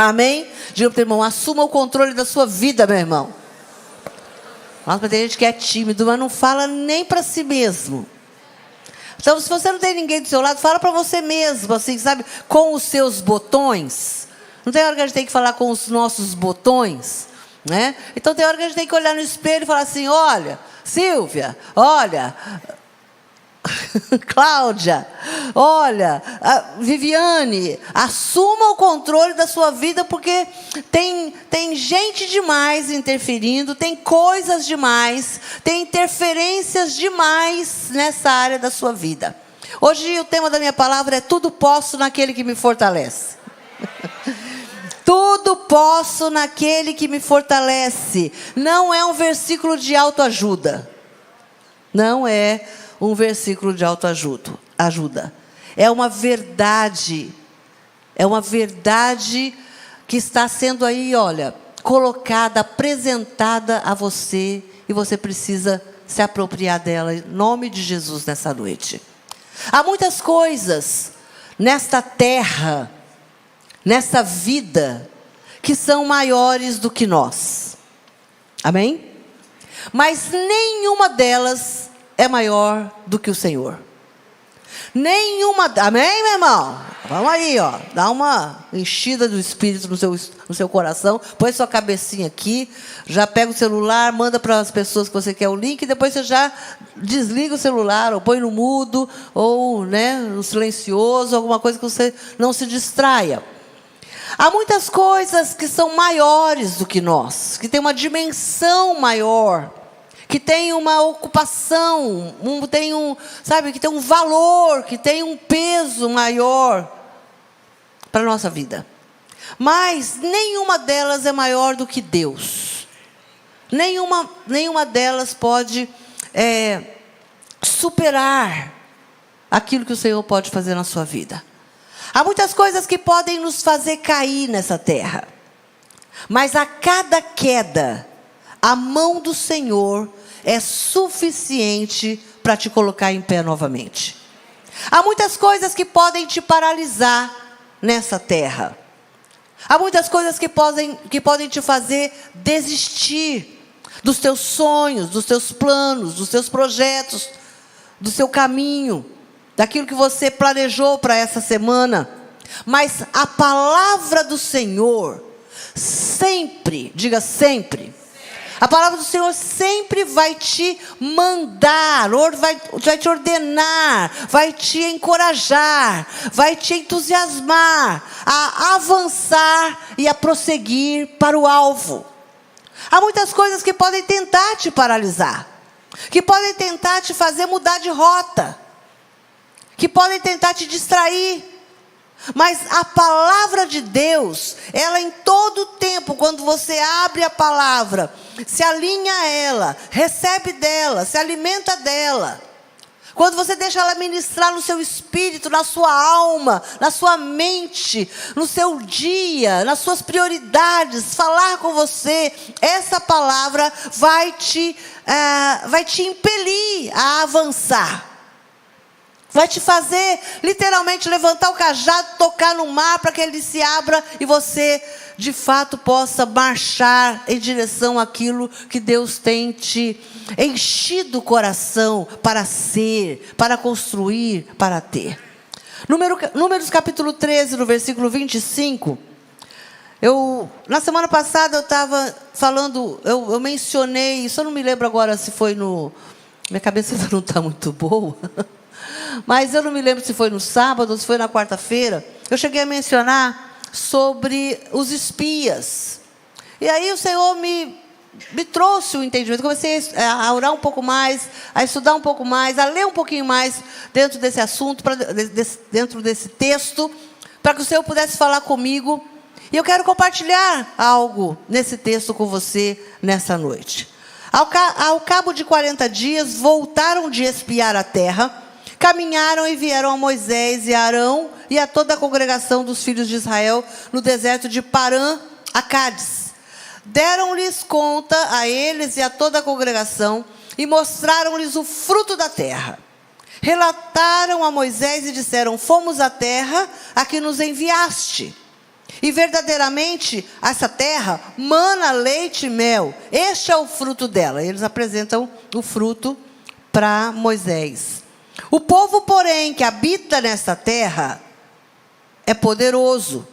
Amém? Diga para o teu irmão, assuma o controle da sua vida, meu irmão. Nossa, mas tem gente que é tímido, mas não fala nem para si mesmo. Então, se você não tem ninguém do seu lado, fala para você mesmo, assim, sabe? Com os seus botões. Não tem hora que a gente tem que falar com os nossos botões, né? Então, tem hora que a gente tem que olhar no espelho e falar assim, olha, Silvia, olha, Cláudia, olha, Viviane, assuma o controle da sua vida, porque tem gente demais interferindo, tem coisas demais, tem interferências demais nessa área da sua vida. Hoje o tema da minha palavra é tudo posso naquele que me fortalece. Tudo posso naquele que me fortalece. Não é um versículo de autoajuda. Não é um versículo de autoajuda. É uma verdade. É uma verdade que está sendo aí, olha, colocada, apresentada a você. E você precisa se apropriar dela em nome de Jesus nessa noite. Há muitas coisas nesta terra, nessa vida, que são maiores do que nós. Amém? Mas nenhuma delas é maior do que o Senhor. Nenhuma. Amém, meu irmão? Vamos aí, ó. Dá uma enchida do Espírito no seu coração. Põe sua cabecinha aqui. Já pega o celular, manda para as pessoas que você quer o link. E depois você já desliga o celular, ou põe no mudo, ou no silencioso, alguma coisa que você não se distraia. Há muitas coisas que são maiores do que nós, que têm uma dimensão maior, que tem uma ocupação, que tem um valor, que tem um peso maior para a nossa vida. Mas nenhuma delas é maior do que Deus. Nenhuma delas pode superar aquilo que o Senhor pode fazer na sua vida. Há muitas coisas que podem nos fazer cair nessa terra. Mas a cada queda, a mão do Senhor é suficiente para te colocar em pé novamente. Há muitas coisas que podem te paralisar nessa terra. Há muitas coisas que podem te fazer desistir dos teus sonhos, dos teus planos, dos teus projetos, do seu caminho, daquilo que você planejou para essa semana. Mas a palavra do Senhor sempre, diga sempre, a palavra do Senhor sempre vai te mandar, vai te ordenar, vai te encorajar, vai te entusiasmar a avançar e a prosseguir para o alvo. Há muitas coisas que podem tentar te paralisar, que podem tentar te fazer mudar de rota, que podem tentar te distrair. Mas a palavra de Deus, ela em todo tempo, quando você abre a palavra, se alinha a ela, recebe dela, se alimenta dela. Quando você deixa ela ministrar no seu espírito, na sua alma, na sua mente, no seu dia, nas suas prioridades, falar com você, essa palavra vai te impelir a avançar. Vai te fazer, literalmente, levantar o cajado, tocar no mar para que ele se abra e você, de fato, possa marchar em direção àquilo que Deus tem te enchido o coração para ser, para construir, para ter. Números capítulo 13, no versículo 25. Na semana passada eu estava falando, eu mencionei, isso eu não me lembro agora se foi minha cabeça ainda não está muito boa. Mas eu não me lembro se foi no sábado ou se foi na quarta-feira. Eu cheguei a mencionar sobre os espias. E aí o Senhor me trouxe o entendimento. Comecei a orar um pouco mais, a estudar um pouco mais, a ler um pouquinho mais dentro desse assunto, dentro desse texto, para que o Senhor pudesse falar comigo. E eu quero compartilhar algo nesse texto com você nessa noite. Ao cabo de 40 dias, voltaram de espiar a terra. Caminharam e vieram a Moisés e a Arão e a toda a congregação dos filhos de Israel no deserto de Parã, a Cádiz. Deram-lhes conta a eles e a toda a congregação e mostraram-lhes o fruto da terra. Relataram a Moisés e disseram: fomos à terra a que nos enviaste. E verdadeiramente, essa terra mana leite e mel. Este é o fruto dela. Eles apresentam o fruto para Moisés. O povo, porém, que habita nesta terra é poderoso.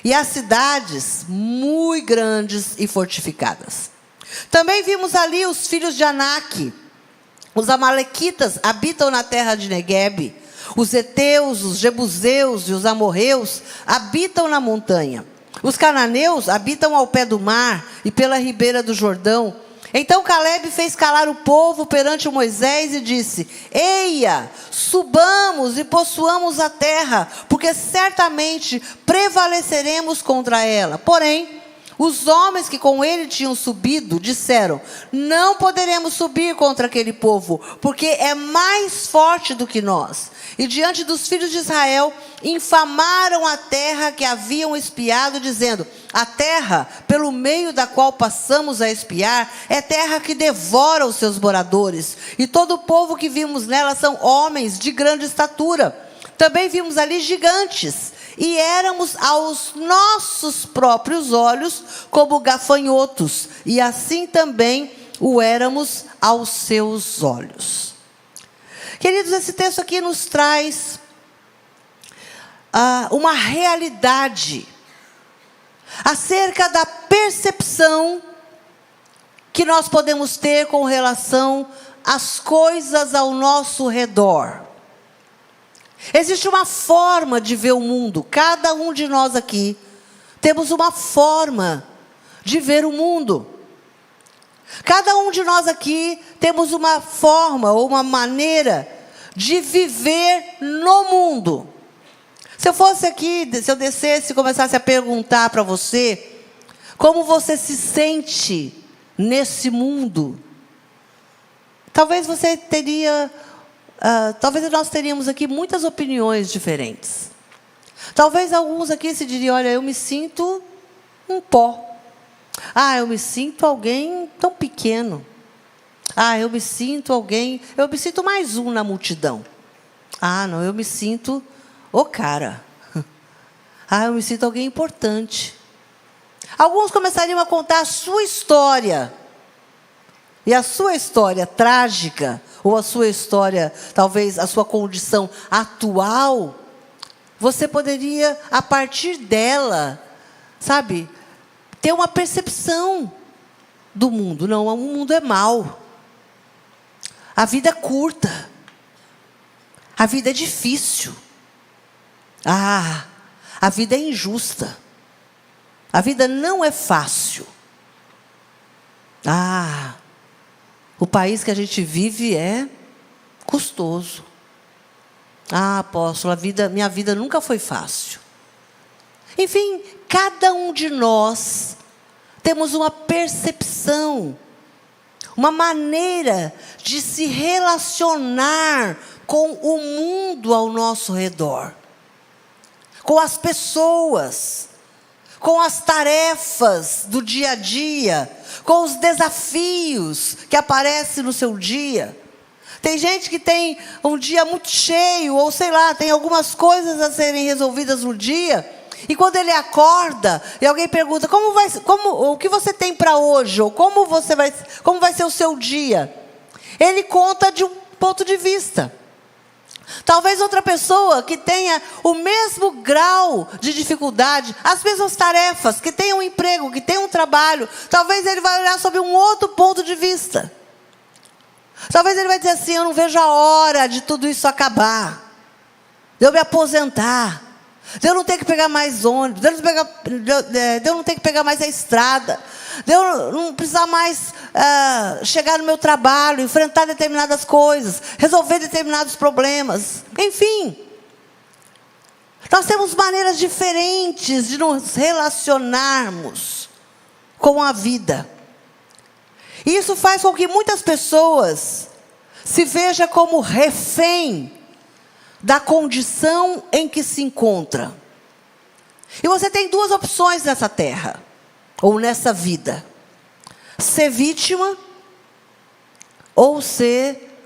E as cidades muito grandes e fortificadas. Também vimos ali os filhos de Anak. Os amalequitas habitam na terra de Neguebe. Os heteus, os jebuseus e os amorreus habitam na montanha. Os cananeus habitam ao pé do mar e pela ribeira do Jordão. Então Calebe fez calar o povo perante Moisés e disse: Eia, subamos e possuamos a terra, porque certamente prevaleceremos contra ela. Porém, os homens que com ele tinham subido disseram: não poderemos subir contra aquele povo, porque é mais forte do que nós. E diante dos filhos de Israel, infamaram a terra que haviam espiado, dizendo: a terra, pelo meio da qual passamos a espiar, é terra que devora os seus moradores. E todo o povo que vimos nela são homens de grande estatura. Também vimos ali gigantes. E éramos aos nossos próprios olhos como gafanhotos, e assim também o éramos aos seus olhos. Queridos, esse texto aqui nos traz uma realidade acerca da percepção que nós podemos ter com relação às coisas ao nosso redor. Existe uma forma de ver o mundo. Cada um de nós aqui temos uma forma de ver o mundo. Cada um de nós aqui temos uma forma ou uma maneira de viver no mundo. Se eu fosse aqui, se eu descesse e começasse a perguntar para você, como você se sente nesse mundo? Talvez você teria... talvez nós teríamos aqui muitas opiniões diferentes. Talvez alguns aqui se diriam: olha, eu me sinto um pó. Eu me sinto alguém tão pequeno. Eu me sinto mais um na multidão. Não, eu me sinto o cara. Eu me sinto alguém importante. Alguns começariam a contar a sua história. E a sua história trágica, ou a sua história, talvez a sua condição atual, você poderia, a partir dela, ter uma percepção do mundo. Não, o mundo é mau. A vida é curta. A vida é difícil. A vida é injusta. A vida não é fácil. O país que a gente vive é custoso. Apóstolo, minha vida nunca foi fácil. Enfim, cada um de nós temos uma percepção, uma maneira de se relacionar com o mundo ao nosso redor, com as pessoas, com as tarefas do dia a dia, com os desafios que aparecem no seu dia. Tem gente que tem um dia muito cheio, ou tem algumas coisas a serem resolvidas no dia, e quando ele acorda, e alguém pergunta: o que você tem para hoje? Ou como vai ser o seu dia? Ele conta de um ponto de vista. Talvez outra pessoa que tenha o mesmo grau de dificuldade, as mesmas tarefas, que tenha um emprego, que tenha um trabalho, talvez ele vai olhar sob um outro ponto de vista. Talvez ele vai dizer assim: eu não vejo a hora de tudo isso acabar, de eu me aposentar, de eu não ter que pegar mais ônibus, de eu não ter que pegar mais a estrada, de eu não precisar mais chegar no meu trabalho, enfrentar determinadas coisas, resolver determinados problemas. Enfim, nós temos maneiras diferentes de nos relacionarmos com a vida. E isso faz com que muitas pessoas se vejam como refém da condição em que se encontra. E você tem duas opções nessa terra, ou nessa vida: ser vítima ou ser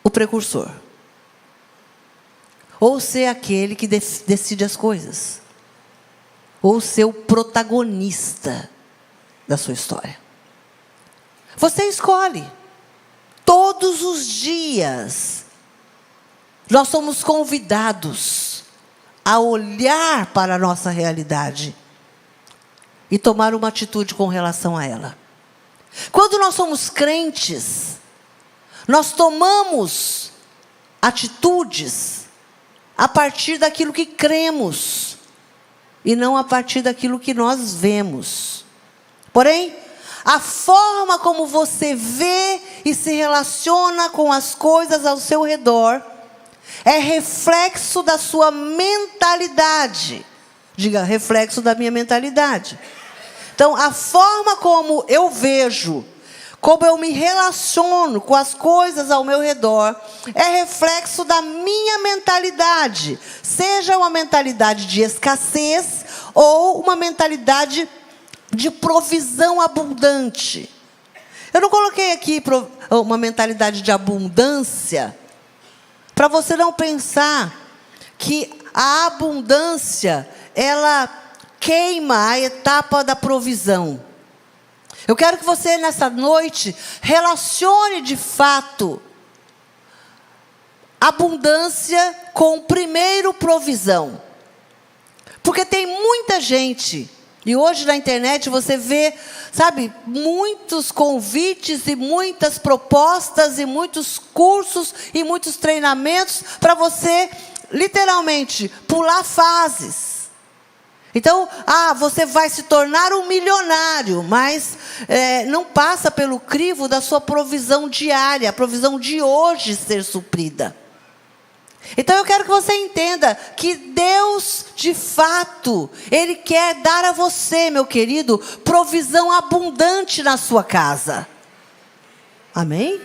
o precursor, ou ser aquele que decide as coisas, ou ser o protagonista da sua história. Você escolhe. Todos os dias, nós somos convidados a olhar para a nossa realidade e tomar uma atitude com relação a ela. Quando nós somos crentes, nós tomamos atitudes a partir daquilo que cremos e não a partir daquilo que nós vemos. Porém, a forma como você vê e se relaciona com as coisas ao seu redor é reflexo da sua mentalidade. Diga, reflexo da minha mentalidade. Então, a forma como eu vejo, como eu me relaciono com as coisas ao meu redor, é reflexo da minha mentalidade. Seja uma mentalidade de escassez ou uma mentalidade de provisão abundante. Eu não coloquei aqui uma mentalidade de abundância, para você não pensar que a abundância, ela queima a etapa da provisão. Eu quero que você, nessa noite, relacione de fato abundância com primeiro provisão. Porque tem muita gente, e hoje na internet você vê, sabe, muitos convites e muitas propostas e muitos cursos e muitos treinamentos para você, literalmente, pular fases. Então, você vai se tornar um milionário, mas não passa pelo crivo da sua provisão diária, a provisão de hoje ser suprida. Então eu quero que você entenda que Deus, de fato, Ele quer dar a você, meu querido, provisão abundante na sua casa. Amém? Amém.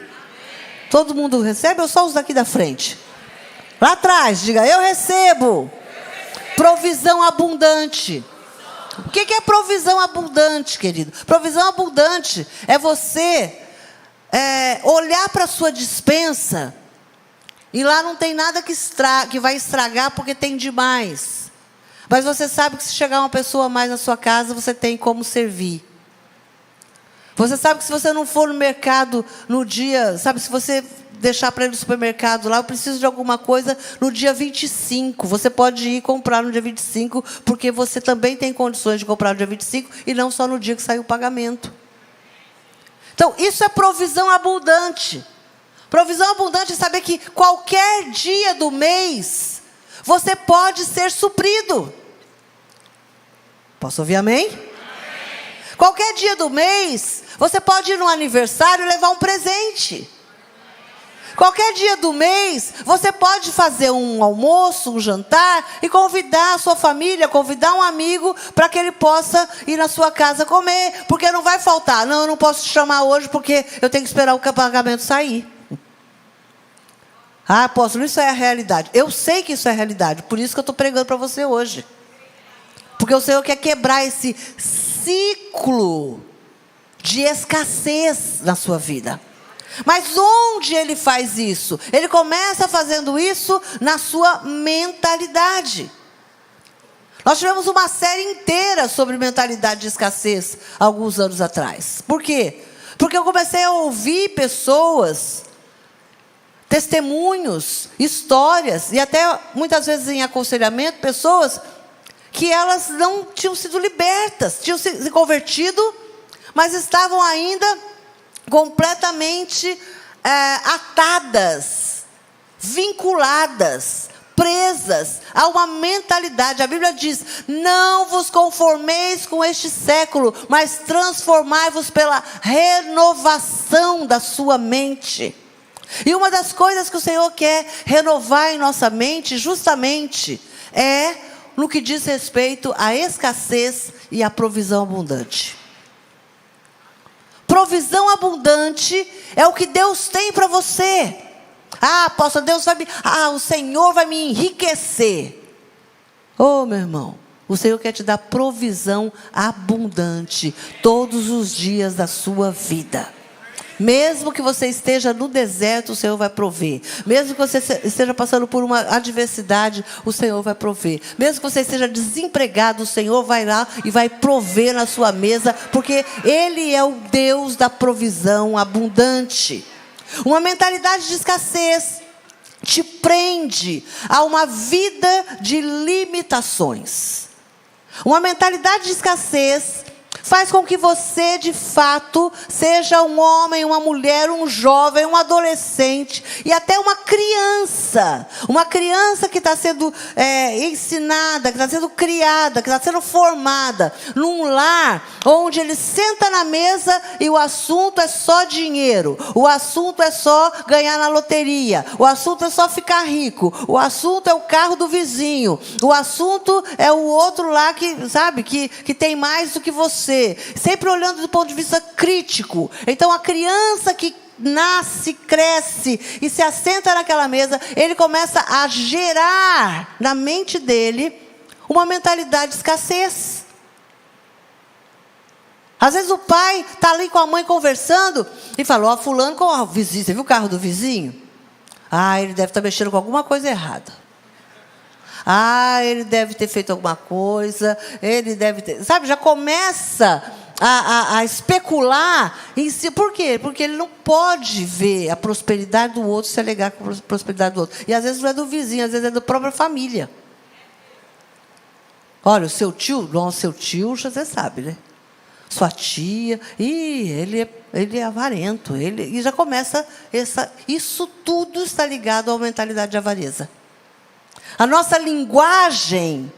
Todo mundo recebe ou só os daqui da frente? Lá atrás, diga, eu recebo. Provisão abundante. O que é provisão abundante, querido? Provisão abundante é você olhar para a sua despensa e lá não tem nada que vai estragar porque tem demais. Mas você sabe que se chegar uma pessoa a mais na sua casa, você tem como servir. Você sabe que se você não for no mercado no dia, sabe, se você deixar para ir no supermercado lá, eu preciso de alguma coisa no dia 25. Você pode ir comprar no dia 25, porque você também tem condições de comprar no dia 25 e não só no dia que sai o pagamento. Então, isso é provisão abundante. Provisão abundante é saber que qualquer dia do mês você pode ser suprido. Posso ouvir amém? Amém. Qualquer dia do mês você pode ir no aniversário e levar um presente. Qualquer dia do mês você pode fazer um almoço, um jantar e convidar a sua família, convidar um amigo para que ele possa ir na sua casa comer, porque não vai faltar. Não, eu não posso te chamar hoje porque eu tenho que esperar o pagamento sair. Apóstolo, isso é a realidade. Eu sei que isso é a realidade, por isso que eu estou pregando para você hoje. Porque o Senhor quer quebrar esse ciclo de escassez na sua vida. Mas onde Ele faz isso? Ele começa fazendo isso na sua mentalidade. Nós tivemos uma série inteira sobre mentalidade de escassez alguns anos atrás. Por quê? Porque eu comecei a ouvir pessoas, testemunhos, histórias, e até muitas vezes em aconselhamento, pessoas que elas não tinham sido libertas, tinham se convertido, mas estavam ainda completamente atadas, vinculadas, presas a uma mentalidade. A Bíblia diz, não vos conformeis com este século, mas transformai-vos pela renovação da sua mente. E uma das coisas que o Senhor quer renovar em nossa mente, justamente, é no que diz respeito à escassez e à provisão abundante. Provisão abundante é o que Deus tem para você. Apóstolo, o Senhor vai me enriquecer. Meu irmão, o Senhor quer te dar provisão abundante todos os dias da sua vida. Mesmo que você esteja no deserto, o Senhor vai prover. Mesmo que você esteja passando por uma adversidade, o Senhor vai prover. Mesmo que você esteja desempregado, o Senhor vai lá e vai prover na sua mesa, porque Ele é o Deus da provisão abundante. Uma mentalidade de escassez te prende a uma vida de limitações. Uma mentalidade de escassez faz com que você, de fato, seja um homem, uma mulher, um jovem, um adolescente e até uma criança. Uma criança que está sendo ensinada, que está sendo criada, que está sendo formada num lar onde ele senta na mesa e o assunto é só dinheiro. O assunto é só ganhar na loteria. O assunto é só ficar rico. O assunto é o carro do vizinho. O assunto é o outro lá que, sabe, que tem mais do que você. Sempre olhando do ponto de vista crítico. Então a criança que nasce, cresce e se assenta naquela mesa, ele começa a gerar na mente dele uma mentalidade de escassez. Às vezes o pai está ali com a mãe conversando e falou: ó, fulano com o vizinho, você viu o carro do vizinho? Ah, ele deve estar mexendo com alguma coisa errada. Ah, ele deve ter feito alguma coisa, ele deve ter... Sabe, já começa a especular em si. Por quê? Porque ele não pode ver a prosperidade do outro, se alegar com a prosperidade do outro. E às vezes não é do vizinho, às vezes é da própria família. Olha, o seu tio, nossa, seu tio, você sabe, né? Sua tia, ele é avarento, e já começa isso tudo está ligado à mentalidade de avareza. A nossa linguagem,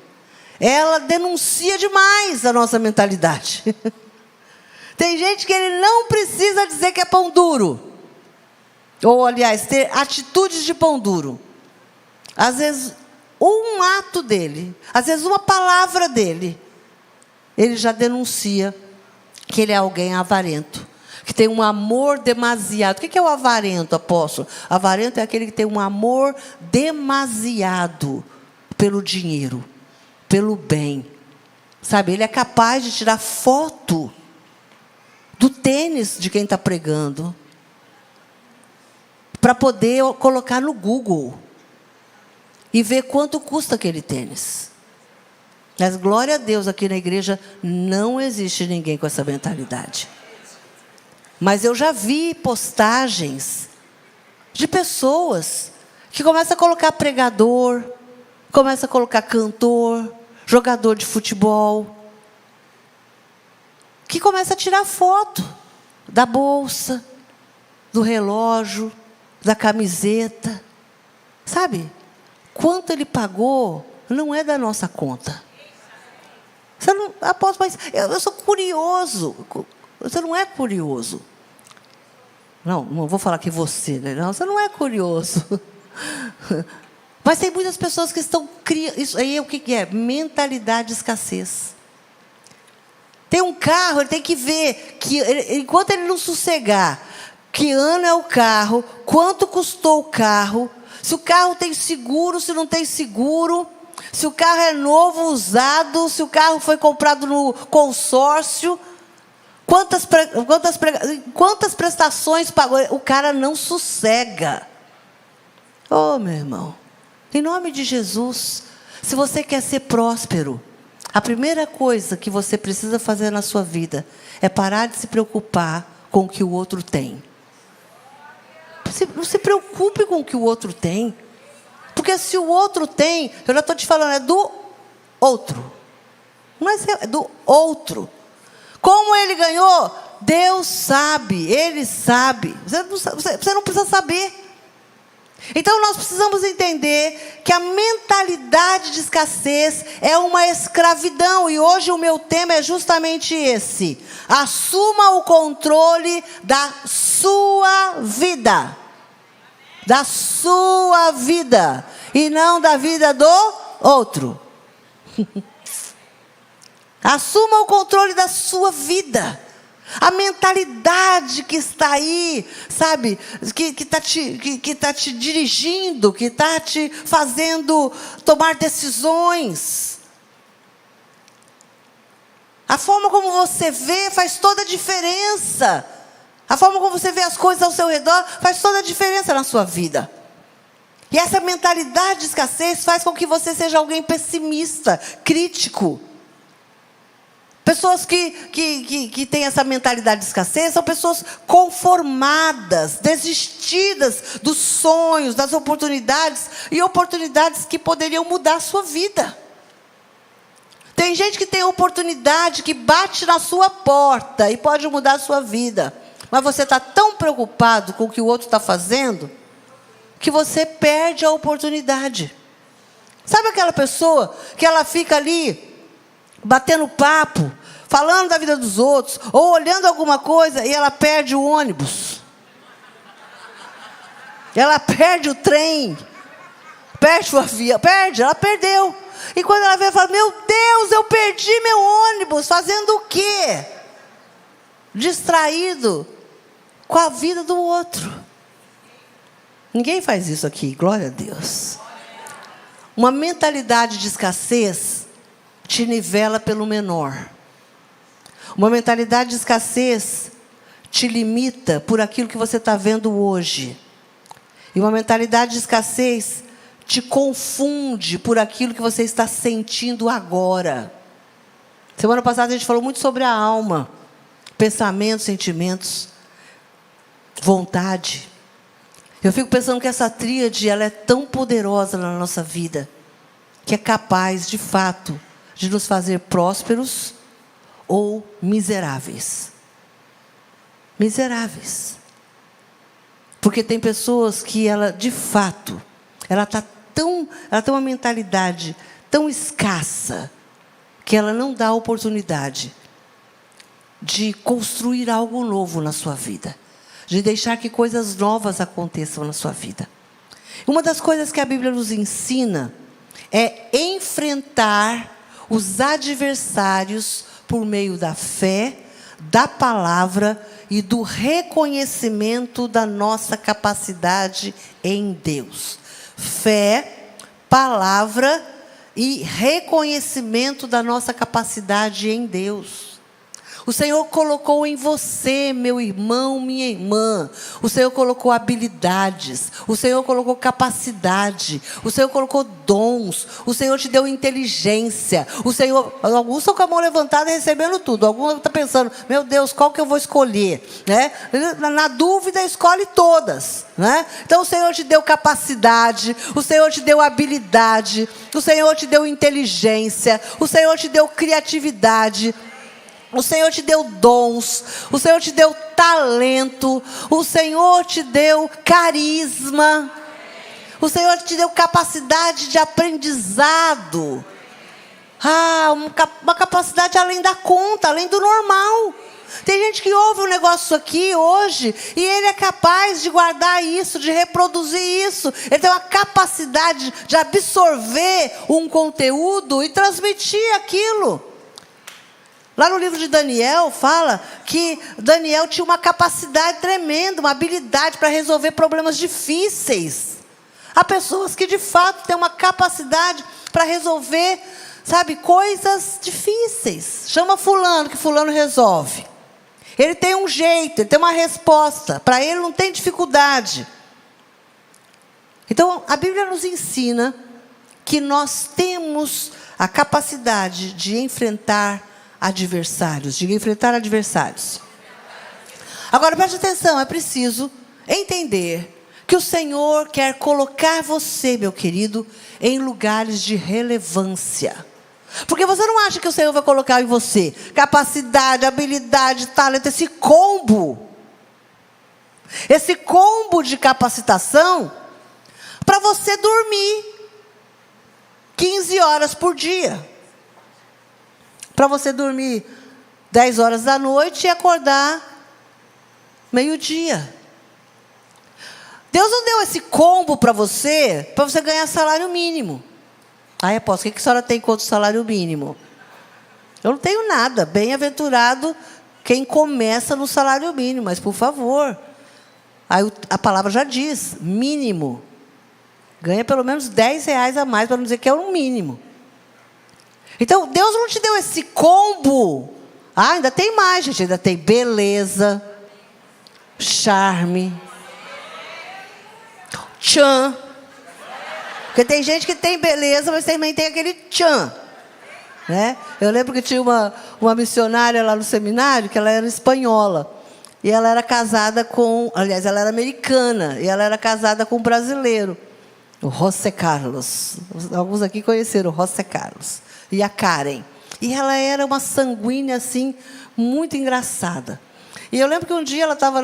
ela denuncia demais a nossa mentalidade. Tem gente que ele não precisa dizer que é pão duro. Ou, aliás, ter atitudes de pão duro. Às vezes, um ato dele, às vezes uma palavra dele, ele já denuncia que ele é alguém avarento. Que tem um amor demasiado. O que é o avarento, apóstolo? Avarento é aquele que tem um amor demasiado pelo dinheiro, pelo bem. Sabe, ele é capaz de tirar foto do tênis de quem está pregando, para poder colocar no Google e ver quanto custa aquele tênis. Mas, glória a Deus, aqui na igreja não existe ninguém com essa mentalidade. Mas eu já vi postagens de pessoas que começam a colocar pregador, começam a colocar cantor, jogador de futebol, que começa a tirar foto da bolsa, do relógio, da camiseta. Sabe? Quanto ele pagou não é da nossa conta. Você não, apóstolo, mas eu sou curioso. Você não é curioso. Não vou falar que você, né? Não, você não é curioso. Mas tem muitas pessoas que estão criando. Isso aí o que é? Mentalidade de escassez. Tem um carro, ele tem que ver que enquanto ele não sossegar, que ano é o carro, quanto custou o carro, se o carro tem seguro, se não tem seguro, se o carro é novo, usado, se o carro foi comprado no consórcio. Quantas prestações pagou? O cara não sossega. Oh, meu irmão, em nome de Jesus, se você quer ser próspero, a primeira coisa que você precisa fazer na sua vida é parar de se preocupar com o que o outro tem. Não se preocupe com o que o outro tem. Porque se o outro tem, eu já estou te falando, é do outro. Não é seu, é do outro. Como ele ganhou? Deus sabe, Ele sabe. Você não precisa saber. Então nós precisamos entender que a mentalidade de escassez é uma escravidão. E hoje o meu tema é justamente esse. Assuma o controle da sua vida. Da sua vida. E não da vida do outro. Assuma o controle da sua vida. A mentalidade que está aí, sabe, que está te dirigindo, que está te fazendo tomar decisões. A forma como você vê faz toda a diferença A forma como você vê as coisas ao seu redor faz toda a diferença na sua vida. E essa mentalidade de escassez faz com que você seja alguém pessimista, crítico. Pessoas que têm essa mentalidade de escassez são pessoas conformadas, desistidas dos sonhos, das oportunidades, e oportunidades que poderiam mudar a sua vida. Tem gente que tem oportunidade, que bate na sua porta e pode mudar a sua vida. Mas você está tão preocupado com o que o outro está fazendo, que você perde a oportunidade. Sabe aquela pessoa que ela fica ali, batendo papo, falando da vida dos outros, ou olhando alguma coisa, e ela perde o ônibus. Ela perde o trem, perde o avião, ela perdeu. E quando ela vê, ela fala, meu Deus, eu perdi meu ônibus, fazendo o quê? Distraído com a vida do outro. Ninguém faz isso aqui, glória a Deus. Uma mentalidade de escassez te nivela pelo menor. Uma mentalidade de escassez te limita por aquilo que você está vendo hoje. E uma mentalidade de escassez te confunde por aquilo que você está sentindo agora. Semana passada a gente falou muito sobre a alma. Pensamentos, sentimentos, vontade. Eu fico pensando que essa tríade, ela é tão poderosa na nossa vida, que é capaz, de fato, de nos fazer prósperos ou miseráveis. Miseráveis. Porque tem pessoas que ela, de fato, ela tem uma mentalidade tão escassa, que ela não dá oportunidade de construir algo novo na sua vida, de deixar que coisas novas aconteçam na sua vida. Uma das coisas que a Bíblia nos ensina é enfrentar os adversários por meio da fé, da palavra e do reconhecimento da nossa capacidade em Deus. Fé, palavra e reconhecimento da nossa capacidade em Deus. O Senhor colocou em você, meu irmão, minha irmã. O Senhor colocou habilidades. O Senhor colocou capacidade. O Senhor colocou dons. O Senhor te deu inteligência. O Senhor, alguns estão com a mão levantada recebendo tudo. Alguns estão pensando, meu Deus, qual que eu vou escolher? Né? Na dúvida, escolhe todas. Né? Então o Senhor te deu capacidade. O Senhor te deu habilidade. O Senhor te deu inteligência. O Senhor te deu criatividade. O Senhor te deu dons, o Senhor te deu talento, o Senhor te deu carisma, o Senhor te deu capacidade de aprendizado. Uma capacidade além da conta, além do normal. Tem gente que ouve um negócio aqui hoje e ele é capaz de guardar isso, de reproduzir isso. Ele tem uma capacidade de absorver um conteúdo e transmitir aquilo. Lá no livro de Daniel, fala que Daniel tinha uma capacidade tremenda, uma habilidade para resolver problemas difíceis. Há pessoas que, de fato, têm uma capacidade para resolver, sabe, coisas difíceis. Chama fulano, que fulano resolve. Ele tem um jeito, ele tem uma resposta. Para ele não tem dificuldade. Então, a Bíblia nos ensina que nós temos a capacidade de enfrentar adversários. Diga, enfrentar adversários. Agora, preste atenção, é preciso entender que o Senhor quer colocar você, meu querido, em lugares de relevância. Porque você não acha que o Senhor vai colocar em você capacidade, habilidade, talento, esse combo de capacitação para você dormir 15 horas por dia. Para você dormir 10 horas da noite e acordar meio-dia. Deus não deu esse combo para você ganhar salário mínimo. Apóstolo, o que a senhora tem contra o salário mínimo? Eu não tenho nada. Bem-aventurado quem começa no salário mínimo, mas por favor. Aí a palavra já diz, mínimo. Ganha pelo menos R$10 a mais, para não dizer que é um mínimo. Então, Deus não te deu esse combo. Ainda tem mais, gente. Ainda tem beleza. charme, tchan. Porque tem gente que tem beleza, mas também tem aquele tchan. Né? Eu lembro que tinha uma missionária lá no seminário, que ela era espanhola. E ela era casada com... Aliás, ela era americana. E ela era casada com um brasileiro. O José Carlos. Alguns aqui conheceram o José Carlos. E a Karen. E ela era uma sanguínea, assim, muito engraçada. E eu lembro que um dia ela estava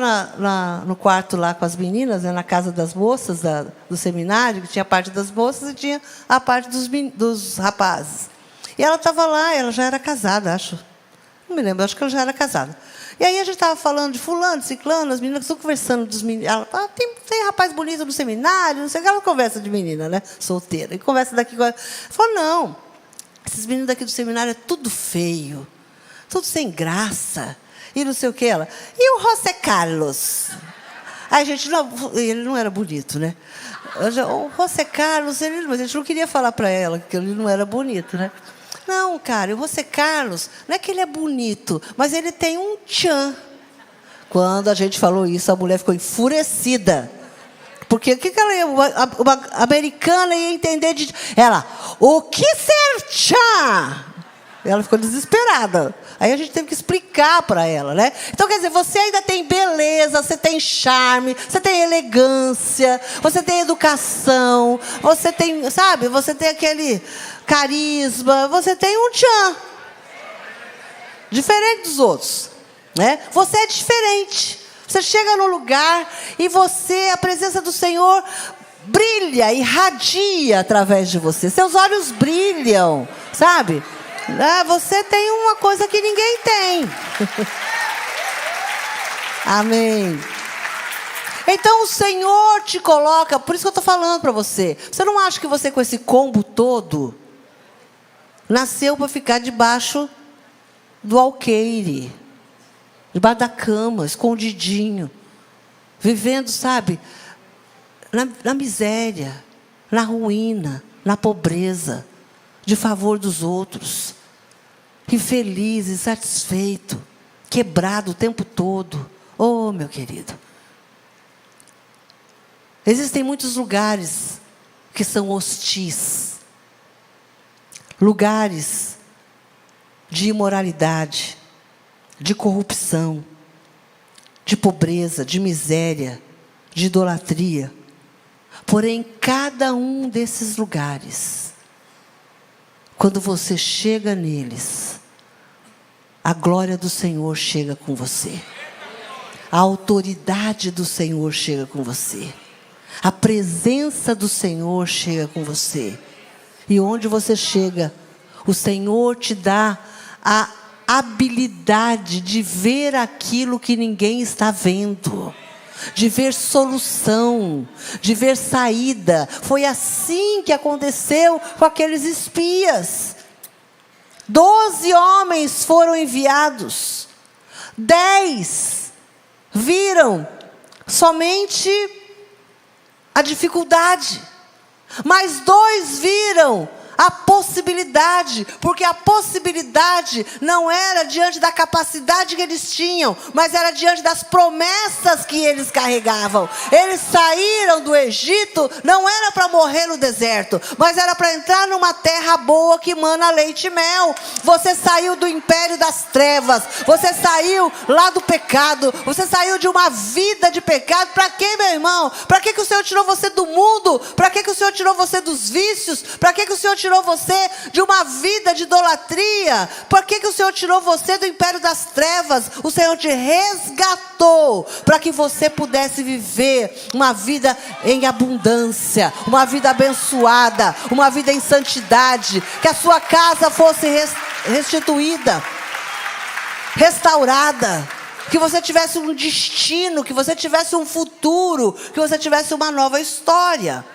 no quarto lá com as meninas, né, na casa das moças do seminário, que tinha a parte das moças e tinha a parte dos rapazes. E ela estava lá, ela já era casada, acho. Não me lembro, acho que ela já era casada. E aí a gente estava falando de fulano, de ciclano, as meninas estão conversando dos meninos. Ela fala, tem rapaz bonito no seminário, não sei o que, ela conversa de menina, né? Solteira. E conversa daqui. Ela falou, não, esses meninos daqui do seminário é tudo feio, tudo sem graça. E não sei o que ela. E o José Carlos? Aí a gente, não, ele não era bonito, né? O José Carlos, mas a gente não queria falar para ela que ele não era bonito, né? Não, cara, o José Carlos, não é que ele é bonito, mas ele tem um tchan. Quando a gente falou isso, a mulher ficou enfurecida. Porque o que ela ia, uma americana ia entender de... Ela, o que ser tchan? Ela ficou desesperada. Aí a gente teve que explicar para ela, né? Então, quer dizer, você ainda tem beleza, você tem charme, você tem elegância, você tem educação, você tem, sabe, você tem aquele carisma, você tem um tchan. Diferente dos outros, né? Você é diferente. Você chega no lugar e a presença do Senhor brilha, irradia através de você. Seus olhos brilham, sabe? Você tem uma coisa que ninguém tem. Amém. Então o Senhor te coloca, por isso que eu estou falando para você. Você não acha que você com esse combo todo nasceu para ficar debaixo do alqueire, debaixo da cama, escondidinho, vivendo, sabe, na miséria, na ruína, na pobreza, de favor dos outros, infeliz, insatisfeito, quebrado o tempo todo. Oh, meu querido, existem muitos lugares que são hostis, lugares de imoralidade, de corrupção, de pobreza, de miséria, de idolatria. Porém, cada um desses lugares, quando você chega neles, a glória do Senhor chega com você. A autoridade do Senhor chega com você. A presença do Senhor chega com você. E onde você chega, o Senhor te dá a habilidade de ver aquilo que ninguém está vendo. De ver solução, de ver saída. Foi assim que aconteceu com aqueles espias. 12 homens foram enviados. 10 viram somente a dificuldade. Mas 2 viram a possibilidade, porque a possibilidade não era diante da capacidade que eles tinham, mas era diante das promessas que eles carregavam. Eles saíram do Egito, não era para morrer no deserto, mas era para entrar numa terra boa que mana leite e mel. Você saiu do império das trevas, você saiu lá do pecado, você saiu de uma vida de pecado. Para quê, meu irmão? Para que o Senhor tirou você do mundo? Para que o Senhor tirou você dos vícios? Para que o Senhor tirou você de uma vida de idolatria? Por que o Senhor tirou você do império das trevas? O Senhor te resgatou para que você pudesse viver uma vida em abundância, uma vida abençoada, uma vida em santidade, que a sua casa fosse restituída, restaurada, que você tivesse um destino, que você tivesse um futuro, que você tivesse uma nova história.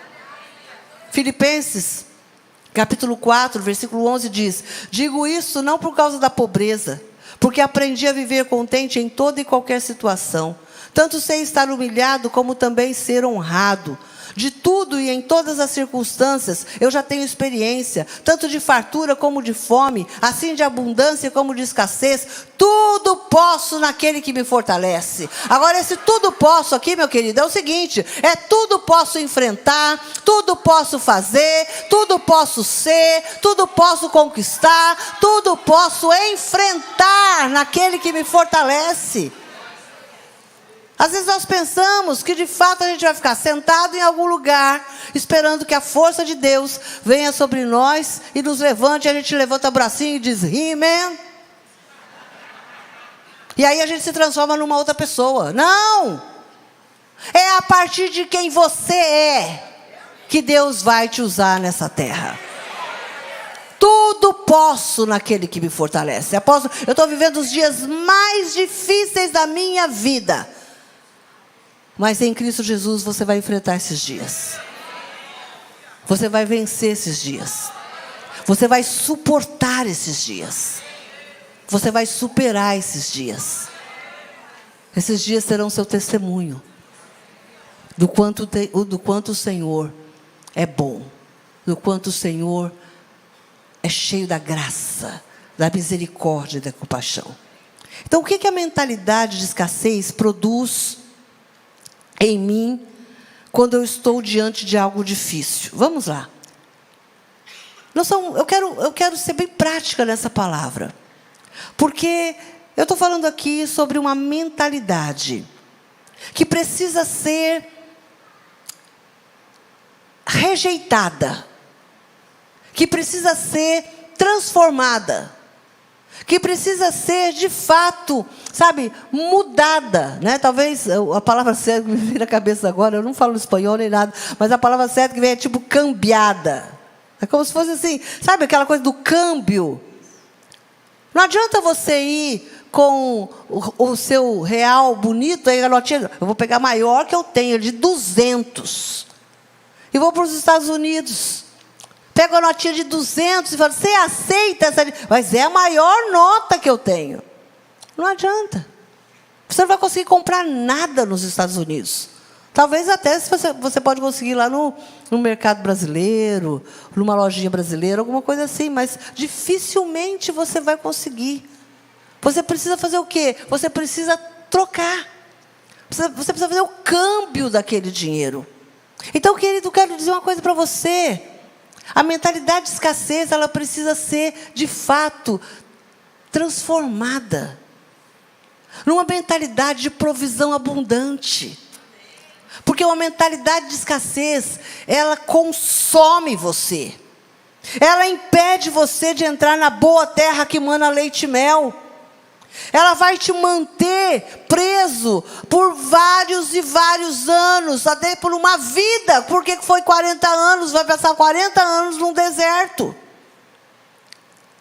Filipenses capítulo 4, versículo 11 diz: digo isso não por causa da pobreza, porque aprendi a viver contente em toda e qualquer situação, Tanto sei estar humilhado, como também ser honrado. De tudo e em todas as circunstâncias, eu já tenho experiência, tanto de fartura como de fome, assim de abundância como de escassez. Tudo posso naquele que me fortalece. Agora, esse tudo posso aqui, meu querido, é o seguinte: é tudo posso enfrentar, tudo posso fazer, tudo posso ser, tudo posso conquistar, tudo posso enfrentar naquele que me fortalece. Às vezes nós pensamos que de fato a gente vai ficar sentado em algum lugar, esperando que a força de Deus venha sobre nós e nos levante, e a gente levanta o bracinho e diz, He-Man. E aí a gente se transforma numa outra pessoa. Não! É a partir de quem você é que Deus vai te usar nessa terra. Tudo posso naquele que me fortalece. Eu estou vivendo os dias mais difíceis da minha vida. Mas em Cristo Jesus você vai enfrentar esses dias. Você vai vencer esses dias. Você vai suportar esses dias. Você vai superar esses dias. Esses dias serão seu testemunho do quanto o Senhor é bom, do quanto o Senhor é cheio da graça, da misericórdia e da compaixão. Então, o que a mentalidade de escassez produz em mim quando eu estou diante de algo difícil? Vamos lá. Eu quero ser bem prática nessa palavra, porque eu estou falando aqui sobre uma mentalidade que precisa ser rejeitada, que precisa ser transformada, que precisa ser, de fato, sabe, mudada, né? Talvez a palavra certa que me vem na cabeça agora, eu não falo espanhol nem nada, mas a palavra certa que vem é tipo cambiada. É como se fosse assim, sabe aquela coisa do câmbio? Não adianta você ir com o seu real bonito, aí a notinha, eu vou pegar a maior que eu tenho, de 200, e vou para os Estados Unidos. Pego a notinha de 200 e falo, você aceita essa? Mas é a maior nota que eu tenho. Não adianta. Você não vai conseguir comprar nada nos Estados Unidos. Talvez até você pode conseguir lá no mercado brasileiro, numa lojinha brasileira, alguma coisa assim, mas dificilmente você vai conseguir. Você precisa fazer o quê? Você precisa trocar. Você precisa fazer o câmbio daquele dinheiro. Então, querido, eu quero dizer uma coisa para você. A mentalidade de escassez, ela precisa ser, de fato, transformada numa mentalidade de provisão abundante. Porque uma mentalidade de escassez, ela consome você. Ela impede você de entrar na boa terra que mana leite e mel. Ela vai te manter preso por vários e vários anos, até por uma vida. Porque foi 40 anos, vai passar 40 anos num deserto.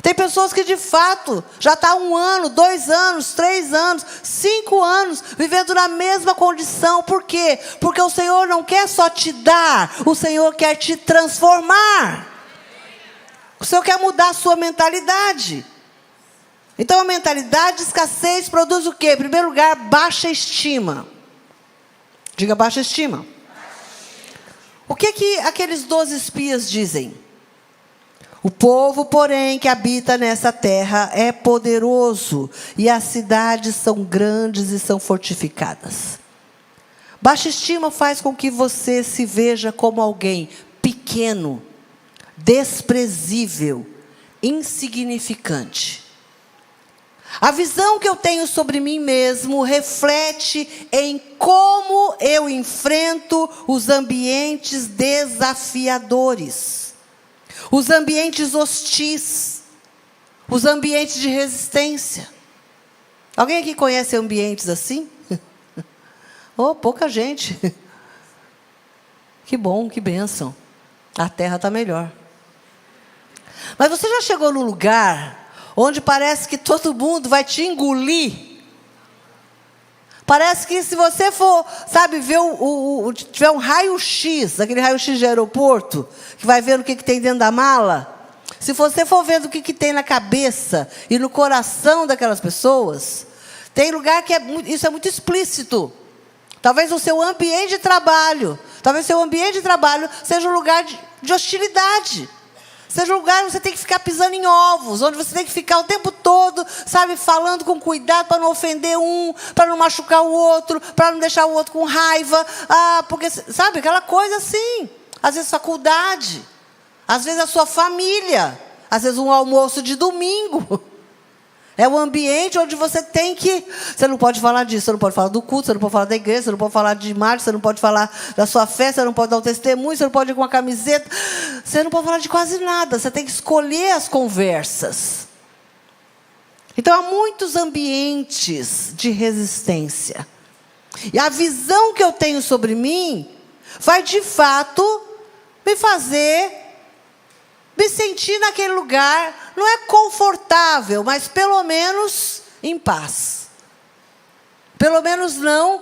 Tem pessoas que de fato já estão 1 ano, 2 anos, 3 anos, 5 anos, vivendo na mesma condição. Por quê? Porque o Senhor não quer só te dar, o Senhor quer te transformar. O Senhor quer mudar a sua mentalidade. Então, a mentalidade de escassez produz o quê? Em primeiro lugar, baixa estima. Diga baixa estima. O que aqueles 12 espias dizem? O povo, porém, que habita nessa terra é poderoso, e as cidades são grandes e são fortificadas. Baixa estima faz com que você se veja como alguém pequeno, desprezível, insignificante. A visão que eu tenho sobre mim mesmo reflete em como eu enfrento os ambientes desafiadores, os ambientes hostis, os ambientes de resistência. Alguém aqui conhece ambientes assim? Oh, pouca gente. Que bom, que bênção. A terra está melhor. Mas você já chegou num lugar onde parece que todo mundo vai te engolir? Parece que se você for, sabe, ver tiver um raio-x, aquele raio-x de aeroporto, que vai ver o que tem dentro da mala, se você for vendo o que tem na cabeça e no coração daquelas pessoas, tem lugar que isso é muito explícito. Talvez o seu ambiente de trabalho. Talvez o seu ambiente de trabalho seja um lugar de hostilidade. Seja um lugar onde você tem que ficar pisando em ovos, onde você tem que ficar o tempo todo, sabe, falando com cuidado para não ofender um, para não machucar o outro, para não deixar o outro com raiva. Porque, sabe, aquela coisa assim. Às vezes faculdade, às vezes a sua família, às vezes um almoço de domingo. É o ambiente onde você tem que... Você não pode falar disso, você não pode falar do culto, você não pode falar da igreja, você não pode falar de marcha, você não pode falar da sua festa, você não pode dar um testemunho, você não pode ir com uma camiseta. Você não pode falar de quase nada, você tem que escolher as conversas. Então, há muitos ambientes de resistência. E a visão que eu tenho sobre mim vai, de fato, me fazer... me sentir naquele lugar, não é confortável, mas pelo menos em paz. Pelo menos não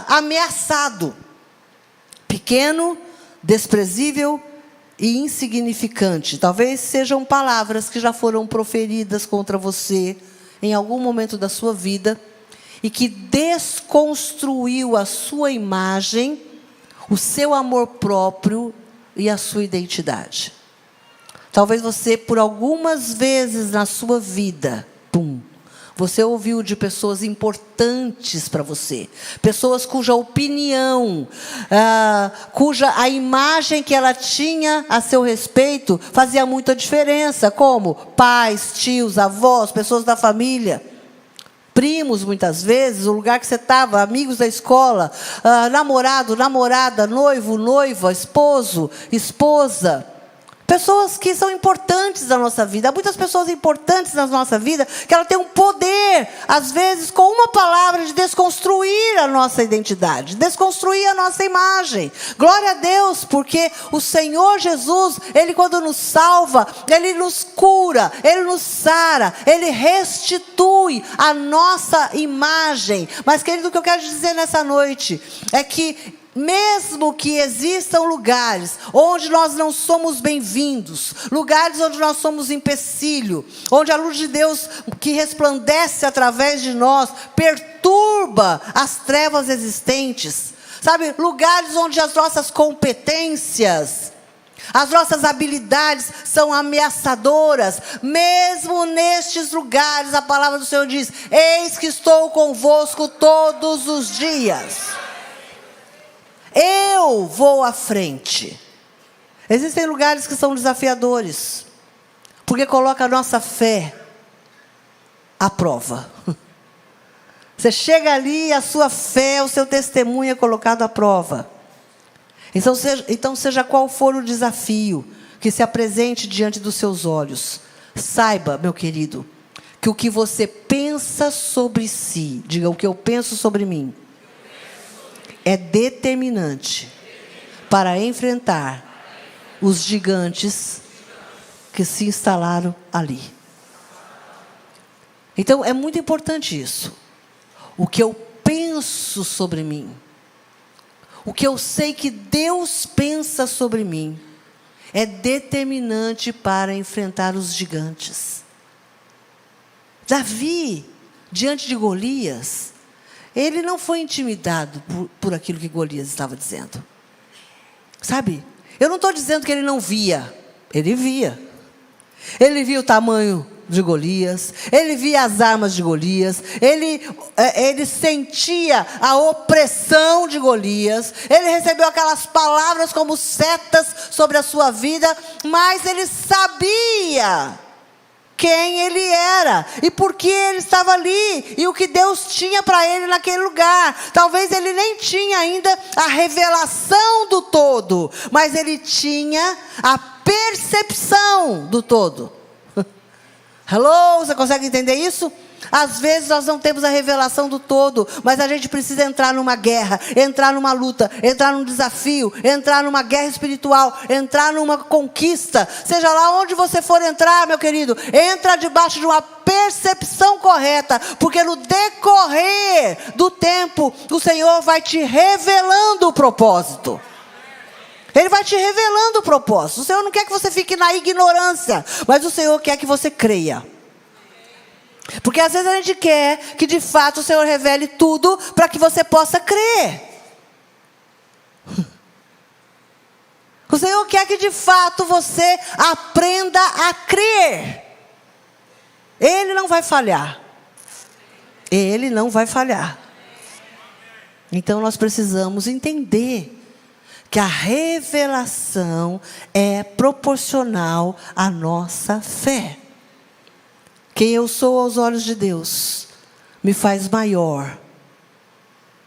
ameaçado. Pequeno, desprezível e insignificante. Talvez sejam palavras que já foram proferidas contra você em algum momento da sua vida e que desconstruiu a sua imagem, o seu amor próprio e a sua identidade. Talvez você, por algumas vezes na sua vida, você ouviu de pessoas importantes para você. Pessoas cuja opinião, cuja a imagem que ela tinha a seu respeito fazia muita diferença. Como pais, tios, avós, pessoas da família. Primos, muitas vezes, o lugar que você estava, amigos da escola, namorado, namorada, noivo, noiva, esposo, esposa. Pessoas que são importantes na nossa vida. Há muitas pessoas importantes na nossa vida que ela tem um poder, às vezes, com uma palavra, de desconstruir a nossa identidade, desconstruir a nossa imagem. Glória a Deus, porque o Senhor Jesus, Ele quando nos salva, Ele nos cura, Ele nos sara, Ele restitui a nossa imagem. Mas, querido, o que eu quero dizer nessa noite é que mesmo que existam lugares onde nós não somos bem-vindos, lugares onde nós somos empecilho, onde a luz de Deus que resplandece através de nós perturba as trevas existentes, sabe, lugares onde as nossas competências, as nossas habilidades são ameaçadoras, mesmo nestes lugares, a palavra do Senhor diz: eis que estou convosco todos os dias. Eu vou à frente. Existem lugares que são desafiadores, porque coloca a nossa fé à prova. Você chega ali, a sua fé, o seu testemunho é colocado à prova. Então, seja qual for o desafio que se apresente diante dos seus olhos, saiba, meu querido, que o que você pensa sobre si, diga, o que eu penso sobre mim, é determinante para enfrentar os gigantes que se instalaram ali. Então, é muito importante isso. O que eu penso sobre mim, o que eu sei que Deus pensa sobre mim, é determinante para enfrentar os gigantes. Davi, diante de Golias, ele não foi intimidado por aquilo que Golias estava dizendo. Sabe? Eu não estou dizendo que ele não via. Ele via. Ele via o tamanho de Golias. Ele via as armas de Golias. Ele sentia a opressão de Golias. Ele recebeu aquelas palavras como setas sobre a sua vida. Mas ele sabia quem ele era, e por que ele estava ali, e o que Deus tinha para ele naquele lugar. Talvez ele nem tinha ainda a revelação do todo, mas ele tinha a percepção do todo. Hello, você consegue entender isso? Às vezes nós não temos a revelação do todo, mas a gente precisa entrar numa guerra, entrar numa luta, entrar num desafio, entrar numa guerra espiritual, entrar numa conquista. Seja lá onde você for entrar, meu querido, entra debaixo de uma percepção correta, porque no decorrer do tempo, o Senhor vai te revelando o propósito. Ele vai te revelando o propósito. O Senhor não quer que você fique na ignorância, mas o Senhor quer que você creia. Porque às vezes a gente quer que de fato o Senhor revele tudo para que você possa crer. O Senhor quer que de fato você aprenda a crer. Ele não vai falhar. Ele não vai falhar. Então nós precisamos entender que a revelação é proporcional à nossa fé. Quem eu sou aos olhos de Deus me faz maior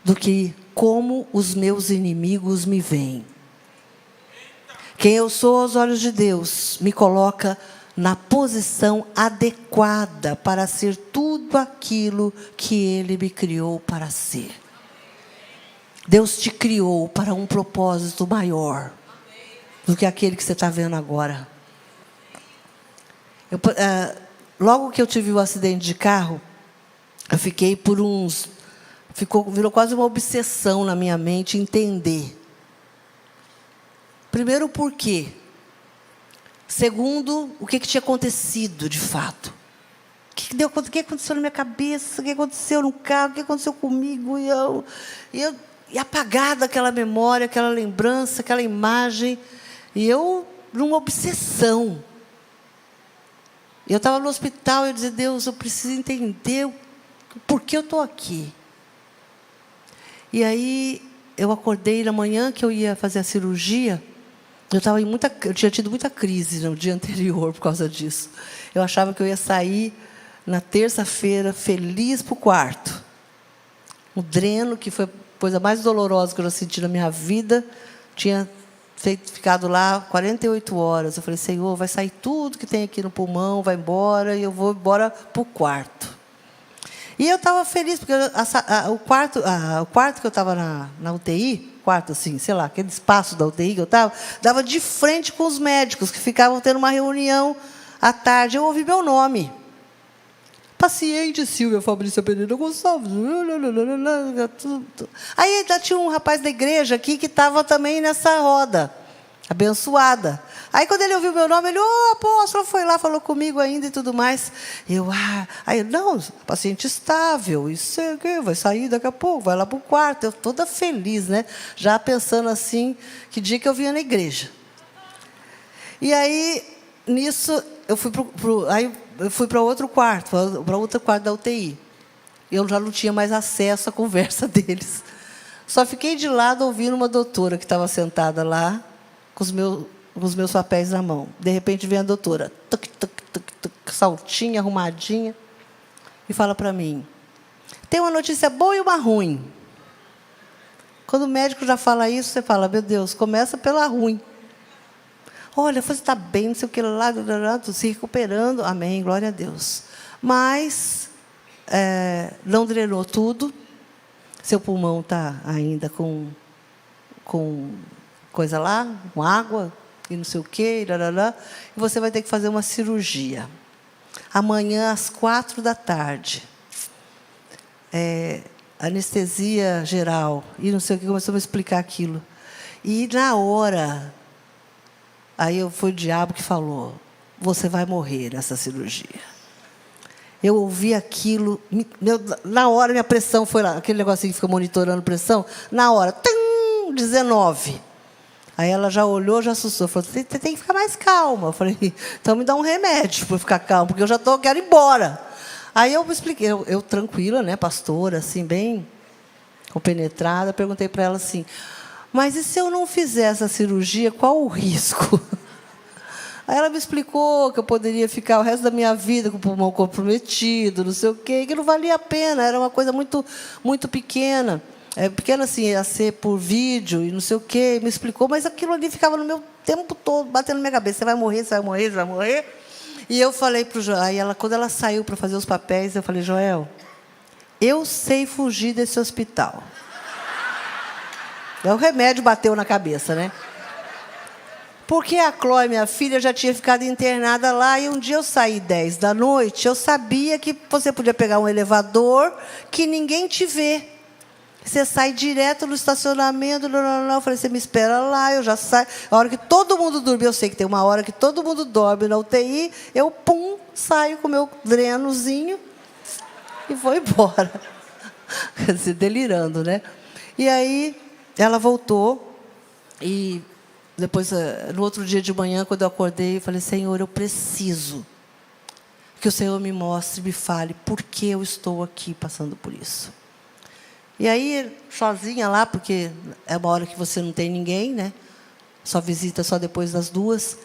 do que como os meus inimigos me veem. Quem eu sou aos olhos de Deus me coloca na posição adequada para ser tudo aquilo que Ele me criou para ser. Deus te criou para um propósito maior do que aquele que você está vendo agora. Logo que eu tive o acidente de carro, eu fiquei virou quase uma obsessão na minha mente entender. Primeiro, por quê? Segundo, o que tinha acontecido de fato. O que aconteceu na minha cabeça? O que aconteceu no carro? O que aconteceu comigo? E apagada aquela memória, aquela lembrança, aquela imagem. E eu, numa obsessão. Eu estava no hospital e eu dizia, Deus, eu preciso entender por que eu estou aqui. E aí, eu acordei na manhã que eu ia fazer a cirurgia. Eu tinha tido muita crise no dia anterior por causa disso. Eu achava que eu ia sair na terça-feira feliz para o quarto. O dreno, que foi a coisa mais dolorosa que eu já senti na minha vida, tinha ficado lá 48 horas. Eu falei, Senhor, vai sair tudo que tem aqui no pulmão, vai embora, e eu vou embora para o quarto. E eu estava feliz, porque o quarto que eu estava na UTI, quarto assim, sei lá, aquele espaço da UTI que eu estava, dava de frente com os médicos, que ficavam tendo uma reunião à tarde. Eu ouvi meu nome. Paciente Silvia Fabrícia Pereira Gonçalves. Aí ainda tinha um rapaz da igreja aqui que estava também nessa roda, abençoada. Aí quando ele ouviu meu nome, ele, apóstolo, foi lá, falou comigo ainda e tudo mais. Aí não, paciente estável, isso vai sair daqui a pouco, vai lá para o quarto. Eu toda feliz, né? Já pensando assim, que dia que eu vinha na igreja. E aí, nisso, eu fui para outro quarto, da UTI. Eu já não tinha mais acesso à conversa deles. Só fiquei de lado ouvindo uma doutora que estava sentada lá, com os meus papéis na mão. De repente vem a doutora, saltinha, arrumadinha, e fala para mim, tem uma notícia boa e uma ruim. Quando o médico já fala isso, você fala, meu Deus, começa pela ruim. Olha, você está bem, não sei o que lá, se recuperando, amém, glória a Deus. Mas não drenou tudo, seu pulmão está ainda com coisa lá, com água, e não sei o quê, e você vai ter que fazer uma cirurgia. Amanhã, às 4h. Anestesia geral, e não sei o que, começou a me explicar aquilo. E na hora, aí foi o diabo que falou, você vai morrer nessa cirurgia. Eu ouvi aquilo, na hora minha pressão foi lá, aquele negocinho que fica monitorando pressão, na hora, 19. Aí ela já olhou, já assustou. Falou, você tem que ficar mais calma. Eu falei, então me dá um remédio para ficar calma, porque eu já quero ir embora. Aí eu me expliquei, eu tranquila, né, pastora, assim, bem compenetrada, perguntei para ela assim, mas e se eu não fizer essa cirurgia, qual o risco? Aí ela me explicou que eu poderia ficar o resto da minha vida com o pulmão comprometido, não sei o quê, que não valia a pena, era uma coisa muito, muito pequena. Pequeno assim, ia ser por vídeo e não sei o quê, me explicou, mas aquilo ali ficava no meu tempo todo, batendo na minha cabeça, você vai morrer, você vai morrer, você vai morrer. E eu falei para o Joel, aí quando ela saiu para fazer os papéis, eu falei, Joel, eu sei fugir desse hospital. O remédio bateu na cabeça, né? Porque a Chloe, minha filha, já tinha ficado internada lá, e um dia eu saí 22h, eu sabia que você podia pegar um elevador que ninguém te vê. Você sai direto no estacionamento, eu falei, você me espera lá, eu já saio. A hora que todo mundo dorme, eu sei que tem uma hora que todo mundo dorme na UTI, eu, saio com o meu drenozinho E foi embora. Quer dizer, delirando, né? E aí, ela voltou. E depois, no outro dia de manhã, quando eu acordei, eu falei, Senhor, eu preciso que o Senhor me mostre, me fale por que eu estou aqui passando por isso. E aí, sozinha lá, porque é uma hora que você não tem ninguém, né? Só visita só depois das 2.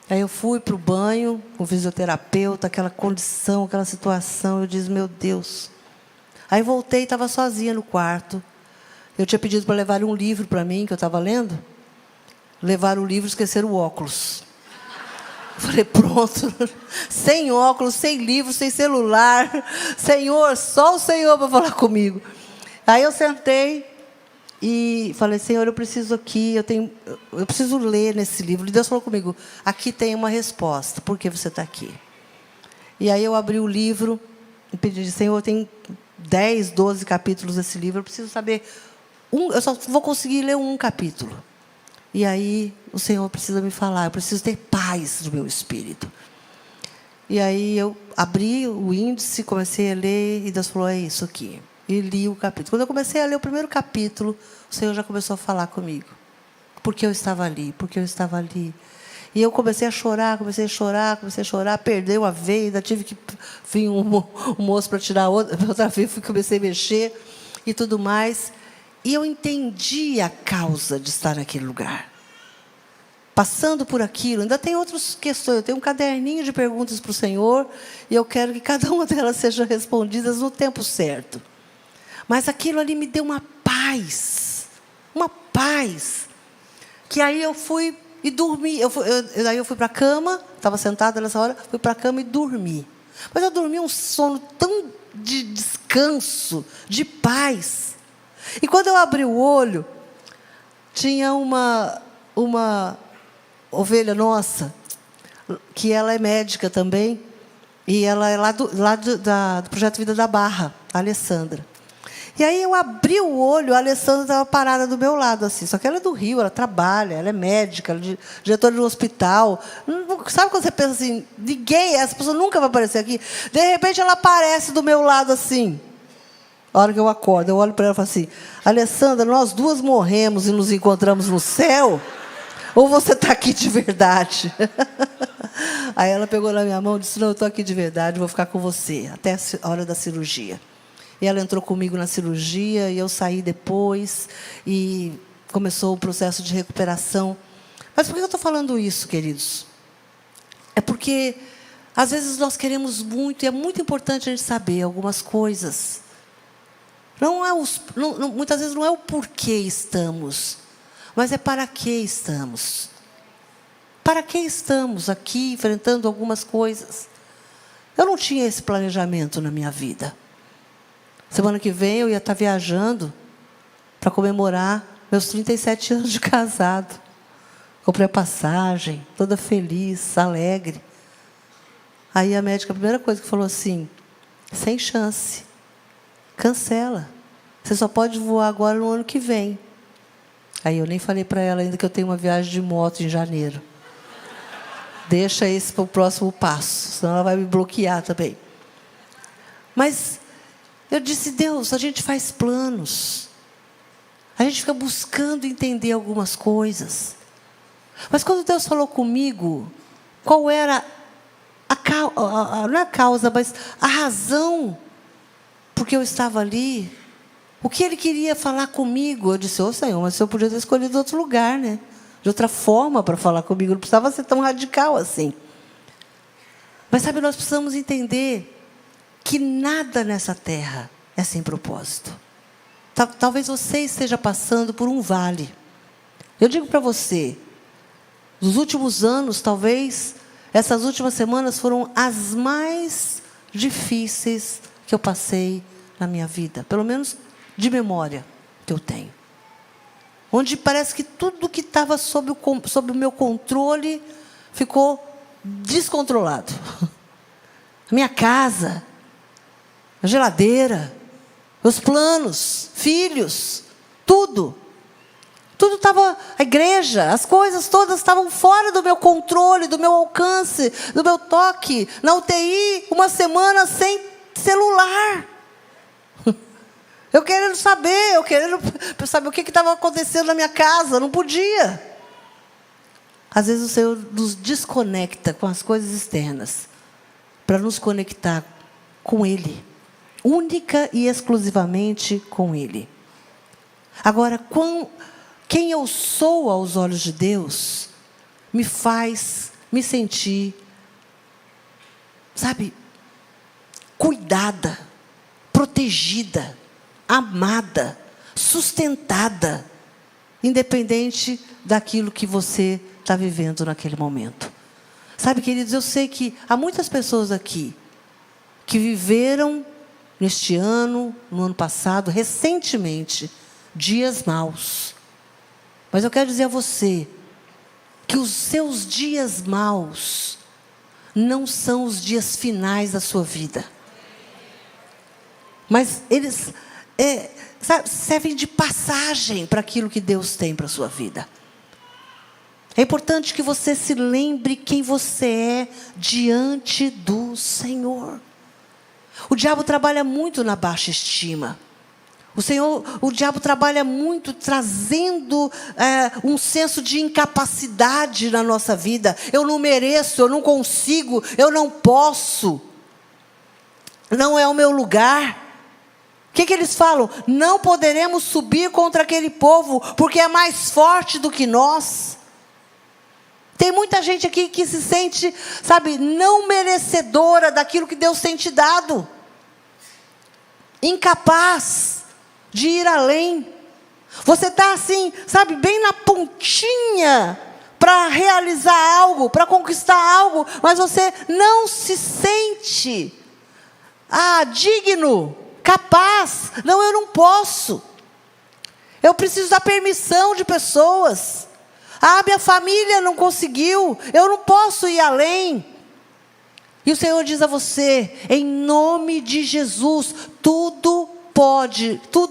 Aí eu fui para o banho, com o fisioterapeuta, aquela condição, aquela situação. Eu disse, meu Deus. Aí voltei, estava sozinha no quarto. Eu tinha pedido para levar um livro para mim, que eu estava lendo. Levaram o livro e esqueceram o óculos. Falei, pronto. Sem óculos, sem livro, sem celular. Senhor, só o Senhor para falar comigo. Aí eu sentei e falei, Senhor, eu preciso aqui, eu preciso ler nesse livro. E Deus falou comigo, aqui tem uma resposta, por que você está aqui? E aí eu abri o livro e pedi, Senhor, tem 10, 12 capítulos desse livro, eu preciso saber, eu só vou conseguir ler um capítulo. E aí o Senhor precisa me falar, eu preciso ter paz no meu espírito. E aí eu abri o índice, comecei a ler, e Deus falou, é isso aqui. E li o capítulo. Quando eu comecei a ler o primeiro capítulo, o Senhor já começou a falar comigo. Porque eu estava ali, porque eu estava ali. E eu comecei a chorar, perdeu a veia, tive que vir um moço para tirar outra vez, comecei a mexer e tudo mais. E eu entendi a causa de estar naquele lugar. Passando por aquilo, ainda tem outras questões. Eu tenho um caderninho de perguntas para o Senhor, e eu quero que cada uma delas seja respondidas no tempo certo. Mas aquilo ali me deu uma paz, que aí eu fui e dormi. Aí eu fui para a cama, estava sentada nessa hora, fui para a cama e dormi. Mas eu dormi um sono tão de descanso, de paz. E quando eu abri o olho, tinha uma ovelha nossa, que ela é médica também, e ela é lá do Projeto Vida da Barra, a Alessandra. E aí eu abri o olho, a Alessandra estava parada do meu lado, assim. Só que ela é do Rio, ela trabalha, ela é médica, ela é diretora de um hospital. Sabe quando você pensa assim, essa pessoa nunca vai aparecer aqui? De repente ela aparece do meu lado assim. A hora que eu acordo, eu olho para ela e falo assim, Alessandra, nós duas morremos e nos encontramos no céu? Ou você está aqui de verdade? Aí ela pegou na minha mão e disse, não, eu estou aqui de verdade, vou ficar com você, até a hora da cirurgia. E ela entrou comigo na cirurgia, e eu saí depois, e começou o processo de recuperação. Mas por que eu estou falando isso, queridos? É porque, às vezes, nós queremos muito, e é muito importante a gente saber algumas coisas. Muitas vezes não é o porquê estamos, mas é para que estamos. Para que estamos aqui, enfrentando algumas coisas? Eu não tinha esse planejamento na minha vida. Semana que vem eu ia estar viajando para comemorar meus 37 anos de casado. Comprei a passagem, toda feliz, alegre. Aí a médica, a primeira coisa que falou assim, sem chance, cancela. Você só pode voar agora no ano que vem. Aí eu nem falei para ela ainda que eu tenho uma viagem de moto em janeiro. Deixa esse para o próximo passo, senão ela vai me bloquear também. Mas eu disse, Deus, a gente faz planos. A gente fica buscando entender algumas coisas. Mas quando Deus falou comigo, qual era não a causa, mas a razão porque eu estava ali, o que Ele queria falar comigo? Eu disse, Senhor, mas o Senhor podia ter escolhido outro lugar, né? De outra forma para falar comigo, não precisava ser tão radical assim. Mas sabe, nós precisamos entender que nada nessa terra é sem propósito. Talvez você esteja passando por um vale. Eu digo para você, nos últimos anos, talvez, essas últimas semanas foram as mais difíceis que eu passei na minha vida. Pelo menos de memória que eu tenho. Onde parece que tudo que estava sob o meu controle ficou descontrolado. A minha casa, a geladeira, meus planos, filhos, tudo. Tudo estava, a igreja, as coisas todas estavam fora do meu controle, do meu alcance, do meu toque. Na UTI, uma semana sem celular. Eu querendo saber o que estava acontecendo na minha casa, não podia. Às vezes o Senhor nos desconecta com as coisas externas, para nos conectar com Ele, única e exclusivamente com Ele. Agora, quem eu sou aos olhos de Deus, me faz me sentir, sabe, cuidada, protegida, amada, sustentada, independente daquilo que você está vivendo naquele momento. Sabe, queridos, eu sei que há muitas pessoas aqui que viveram neste ano, no ano passado, recentemente, dias maus. Mas eu quero dizer a você que os seus dias maus não são os dias finais da sua vida. Mas eles servem de passagem para aquilo que Deus tem para a sua vida. É importante que você se lembre quem você é diante do Senhor. O diabo trabalha muito na baixa estima. O diabo trabalha muito trazendo um senso de incapacidade na nossa vida. Eu não mereço, eu não consigo, eu não posso. Não é o meu lugar. O que eles falam? Não poderemos subir contra aquele povo, porque é mais forte do que nós. Tem muita gente aqui que se sente, sabe, não merecedora daquilo que Deus tem te dado. Incapaz de ir além. Você está assim, sabe, bem na pontinha para realizar algo, para conquistar algo, mas você não se sente digno, capaz. Não, eu não posso. Eu preciso da permissão de pessoas. Minha família não conseguiu, eu não posso ir além. E o Senhor diz a você, em nome de Jesus, tudo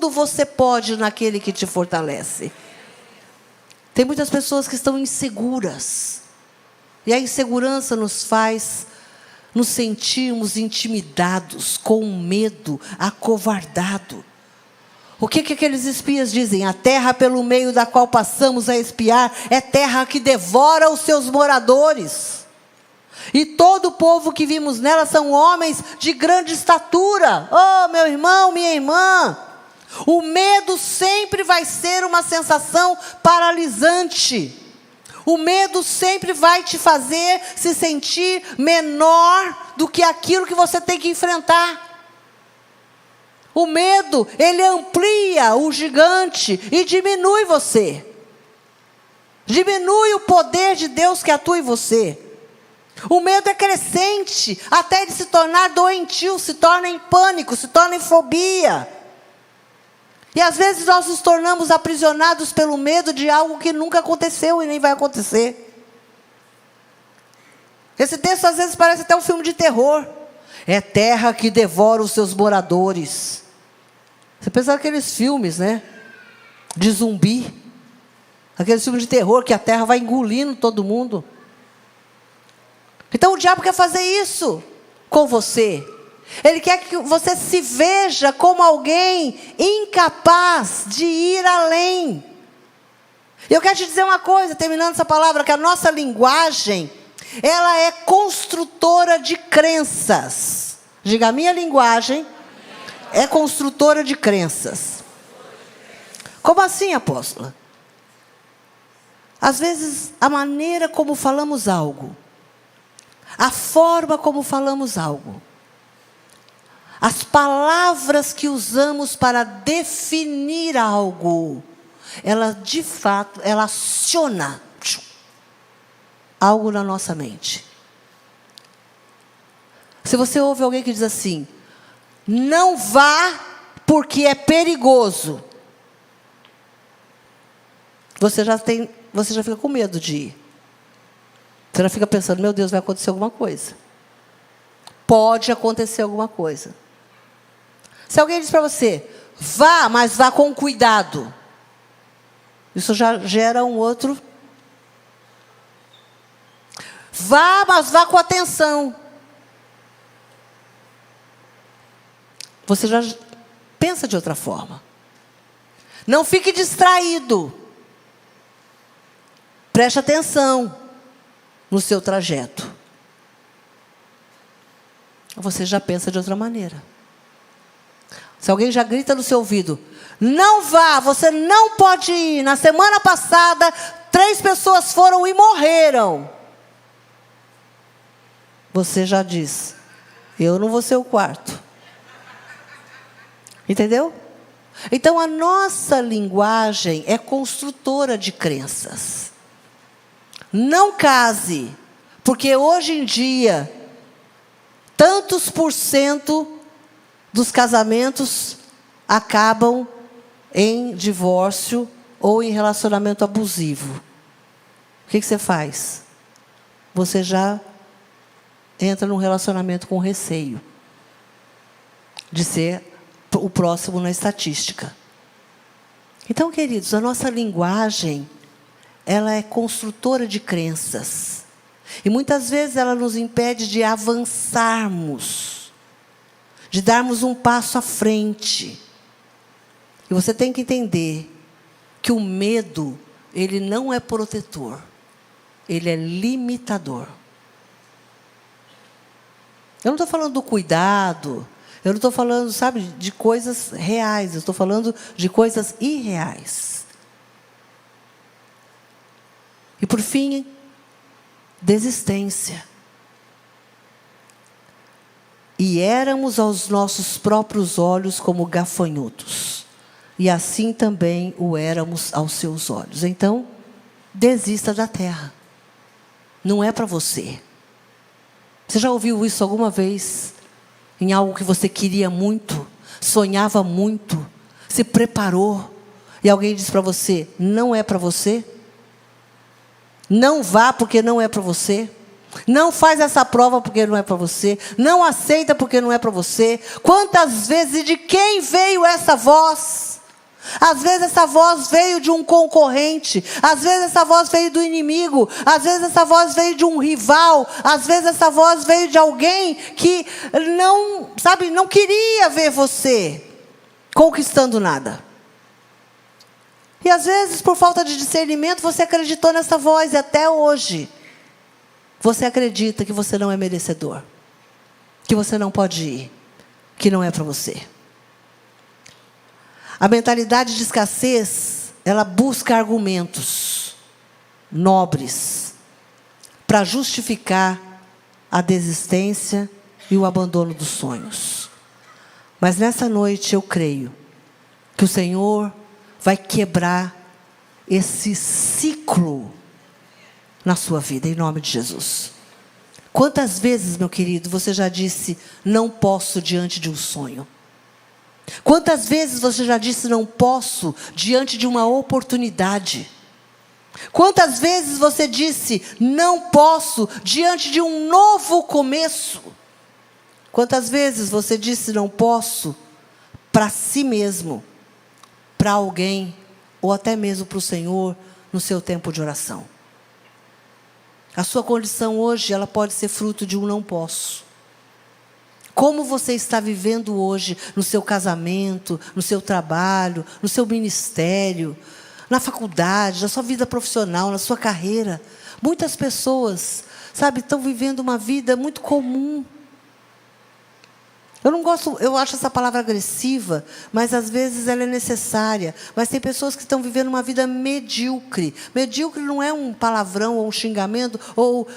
você pode naquele que te fortalece. Tem muitas pessoas que estão inseguras. E a insegurança nos faz nos sentirmos intimidados, com medo, acovardados. O que aqueles espias dizem? A terra pelo meio da qual passamos a espiar é terra que devora os seus moradores. E todo o povo que vimos nela são homens de grande estatura. Oh, meu irmão, minha irmã. O medo sempre vai ser uma sensação paralisante. O medo sempre vai te fazer se sentir menor do que aquilo que você tem que enfrentar. O medo, ele amplia o gigante e diminui você. Diminui o poder de Deus que atua em você. O medo é crescente, até ele se tornar doentio, se torna em pânico, se torna em fobia. E às vezes nós nos tornamos aprisionados pelo medo de algo que nunca aconteceu e nem vai acontecer. Esse texto às vezes parece até um filme de terror. É terra que devora os seus moradores. Você pensa naqueles filmes, né? De zumbi. Aqueles filmes de terror que a terra vai engolindo todo mundo. Então o diabo quer fazer isso com você. Ele quer que você se veja como alguém incapaz de ir além. E eu quero te dizer uma coisa, terminando essa palavra, que a nossa linguagem, ela é construtora de crenças. Diga, a minha linguagem é construtora de crenças. Como assim, apóstola? Às vezes, a maneira como falamos algo, a forma como falamos algo, as palavras que usamos para definir algo, ela, de fato, ela aciona algo na nossa mente. Se você ouve alguém que diz assim, não vá porque é perigoso, você já fica com medo de ir. Você já fica pensando, meu Deus, vai acontecer alguma coisa. Pode acontecer alguma coisa. Se alguém diz para você, vá, mas vá com cuidado, isso já gera um outro. Vá, mas vá com atenção. Você já pensa de outra forma. Não fique distraído. Preste atenção no seu trajeto. Você já pensa de outra maneira. Se alguém já grita no seu ouvido, não vá, você não pode ir. Na semana passada, 3 pessoas foram e morreram. Você já diz, eu não vou ser o quarto. Entendeu? Então, a nossa linguagem é construtora de crenças. Não case, porque hoje em dia, tantos por cento dos casamentos acabam em divórcio ou em relacionamento abusivo. O que você faz? Você já entra num relacionamento com receio de ser o próximo na estatística. Então, queridos, a nossa linguagem, ela é construtora de crenças. E muitas vezes ela nos impede de avançarmos, de darmos um passo à frente. E você tem que entender que o medo, ele não é protetor, ele é limitador. Eu não estou falando do cuidado, eu não estou falando, sabe, de coisas reais, eu estou falando de coisas irreais. E por fim, desistência. E éramos aos nossos próprios olhos como gafanhotos, e assim também o éramos aos seus olhos. Então, desista da terra. Não é para você. Você já ouviu isso alguma vez? Em algo que você queria muito, sonhava muito, se preparou, e alguém diz para você, não é para você? Não vá porque não é para você. Não faz essa prova porque não é para você. Não aceita porque não é para você. Quantas vezes e de quem veio essa voz? Às vezes essa voz veio de um concorrente. Às vezes essa voz veio do inimigo. Às vezes essa voz veio de um rival. Às vezes essa voz veio de alguém que não queria ver você conquistando nada. E às vezes, por falta de discernimento, você acreditou nessa voz e até hoje você acredita que você não é merecedor, que você não pode ir, que não é para você. A mentalidade de escassez, ela busca argumentos nobres para justificar a desistência e o abandono dos sonhos. Mas nessa noite eu creio que o Senhor vai quebrar esse ciclo na sua vida, em nome de Jesus. Quantas vezes, meu querido, você já disse, não posso diante de um sonho? Quantas vezes você já disse, não posso diante de uma oportunidade? Quantas vezes você disse, não posso diante de um novo começo? Quantas vezes você disse, não posso para si mesmo, para alguém, ou até mesmo para o Senhor, no seu tempo de oração? A sua condição hoje, ela pode ser fruto de um não posso. Como você está vivendo hoje no seu casamento, no seu trabalho, no seu ministério, na faculdade, na sua vida profissional, na sua carreira? Muitas pessoas, estão vivendo uma vida muito comum. Eu não gosto, eu acho essa palavra agressiva, mas às vezes ela é necessária. Mas tem pessoas que estão vivendo uma vida medíocre. Medíocre não é um palavrão, ou um xingamento, ou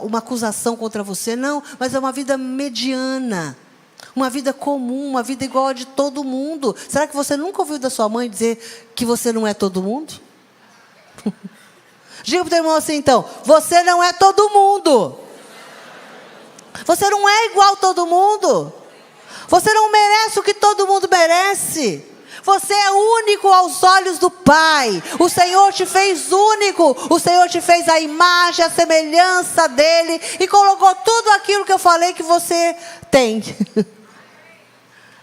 uma acusação contra você, não. Mas é uma vida mediana, uma vida comum, uma vida igual a de todo mundo. Será que você nunca ouviu da sua mãe dizer que você não é todo mundo? Diga para o teu irmão assim, então, você não é todo mundo. Você não é igual a todo mundo. Você não merece o que todo mundo merece. Você é único aos olhos do Pai. O Senhor te fez único. O Senhor te fez a imagem, a semelhança dEle. E colocou tudo aquilo que eu falei que você tem.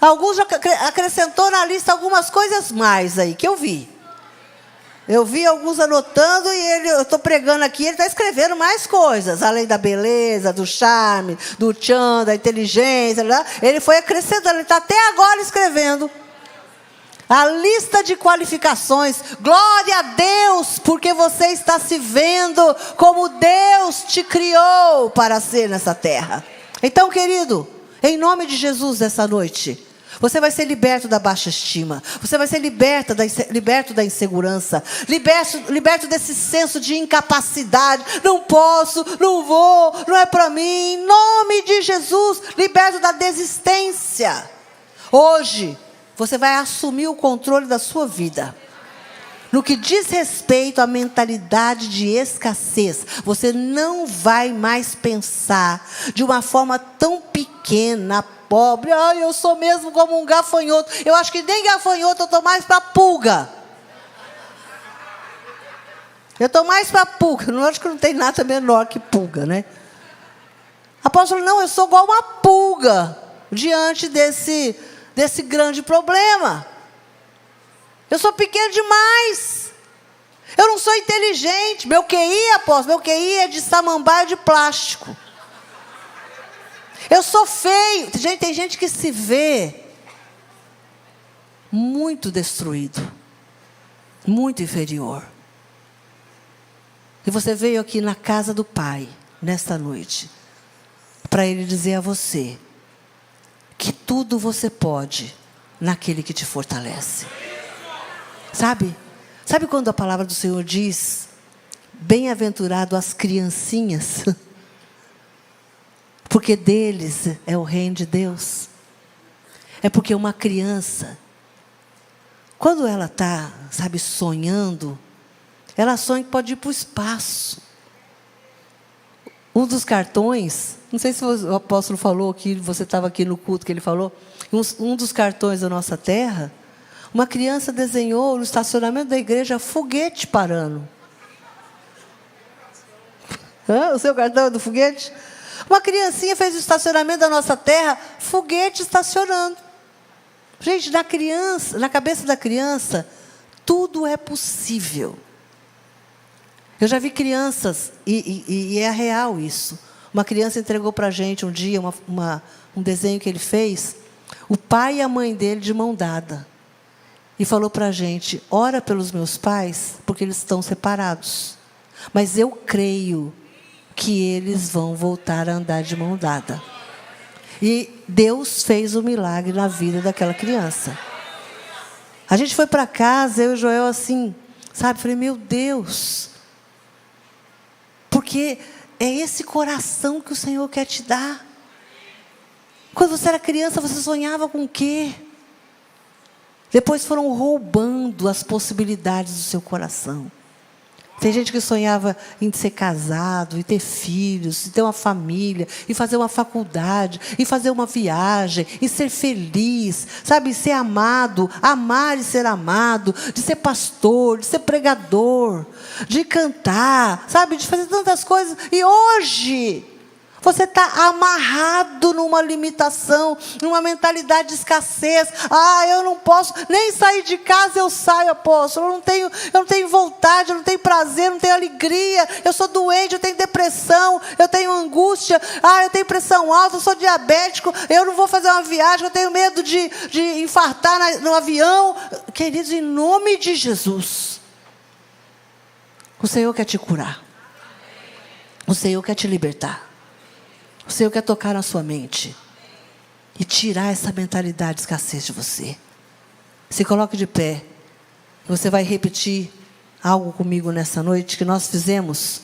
Alguns já acrescentou na lista algumas coisas mais aí, que eu vi. Eu vi alguns anotando e eu estou pregando aqui, ele está escrevendo mais coisas, além da beleza, do charme, do tchan, da inteligência. Ele foi acrescentando, ele está até agora escrevendo A lista de qualificações. Glória a Deus, porque você está se vendo como Deus te criou para ser nessa terra. Então, querido, em nome de Jesus, essa noite, você vai ser liberto da baixa estima. Você vai ser liberto da insegurança. Liberto desse senso de incapacidade. Não posso, não vou, não é para mim. Em nome de Jesus, liberto da desistência. Hoje, você vai assumir o controle da sua vida. No que diz respeito à mentalidade de escassez, você não vai mais pensar de uma forma tão pequena, pobre. Ai, eu sou mesmo como um gafanhoto. Eu acho que nem gafanhoto, eu estou mais para pulga. Eu estou mais para pulga. Não acho que não tem nada menor que pulga, né? Apóstolo, não, eu sou igual uma pulga diante desse grande problema. Eu sou pequeno demais. Eu não sou inteligente. Meu QI, apóstolo, meu QI é de samambaia de plástico. Eu sou feio. Gente, tem gente que se vê muito destruído, muito inferior. E você veio aqui na casa do Pai, nesta noite, para Ele dizer a você que tudo você pode naquele que te fortalece. Sabe? Sabe quando a palavra do Senhor diz: bem-aventurado as criancinhas, porque deles é o reino de Deus. É porque uma criança, quando ela está, sabe, sonhando, ela sonha que pode ir para o espaço. Um dos cartões, não sei se o apóstolo falou que você estava aqui no culto que ele falou, um dos cartões da nossa terra, uma criança desenhou no estacionamento da igreja foguete parando. O seu cartão é do foguete? Uma criancinha fez o estacionamento da nossa terra, foguete estacionando. Gente, na cabeça da criança, tudo é possível. Eu já vi crianças, e é real isso. Uma criança entregou para a gente um dia um desenho que ele fez, o pai e a mãe dele de mão dada. E falou para a gente: ora pelos meus pais, porque eles estão separados. Mas eu creio que eles vão voltar a andar de mão dada. E Deus fez um milagre na vida daquela criança. A gente foi para casa, eu e o Joel assim, sabe? Falei, meu Deus. Porque é esse coração que o Senhor quer te dar. Quando você era criança, você sonhava com o quê? Depois foram roubando as possibilidades do seu coração. Tem gente que sonhava em ser casado, em ter filhos, em ter uma família, em fazer uma faculdade, em fazer uma viagem, em ser feliz, sabe, em ser amado, amar e ser amado, de ser pastor, de ser pregador, de cantar, sabe, de fazer tantas coisas. E hoje você está amarrado numa limitação, numa mentalidade de escassez. Ah, eu não posso nem sair de casa, eu saio, apóstolo. Eu não tenho vontade, eu não tenho prazer, eu não tenho alegria. Eu sou doente, eu tenho depressão, eu tenho angústia. Ah, eu tenho pressão alta, eu sou diabético. Eu não vou fazer uma viagem, eu tenho medo de infartar no avião. Queridos, em nome de Jesus, o Senhor quer te curar. O Senhor quer te libertar. O Senhor quer tocar na sua mente e tirar essa mentalidade de escassez de você. Se coloque de pé. Você vai repetir algo comigo nessa noite que nós fizemos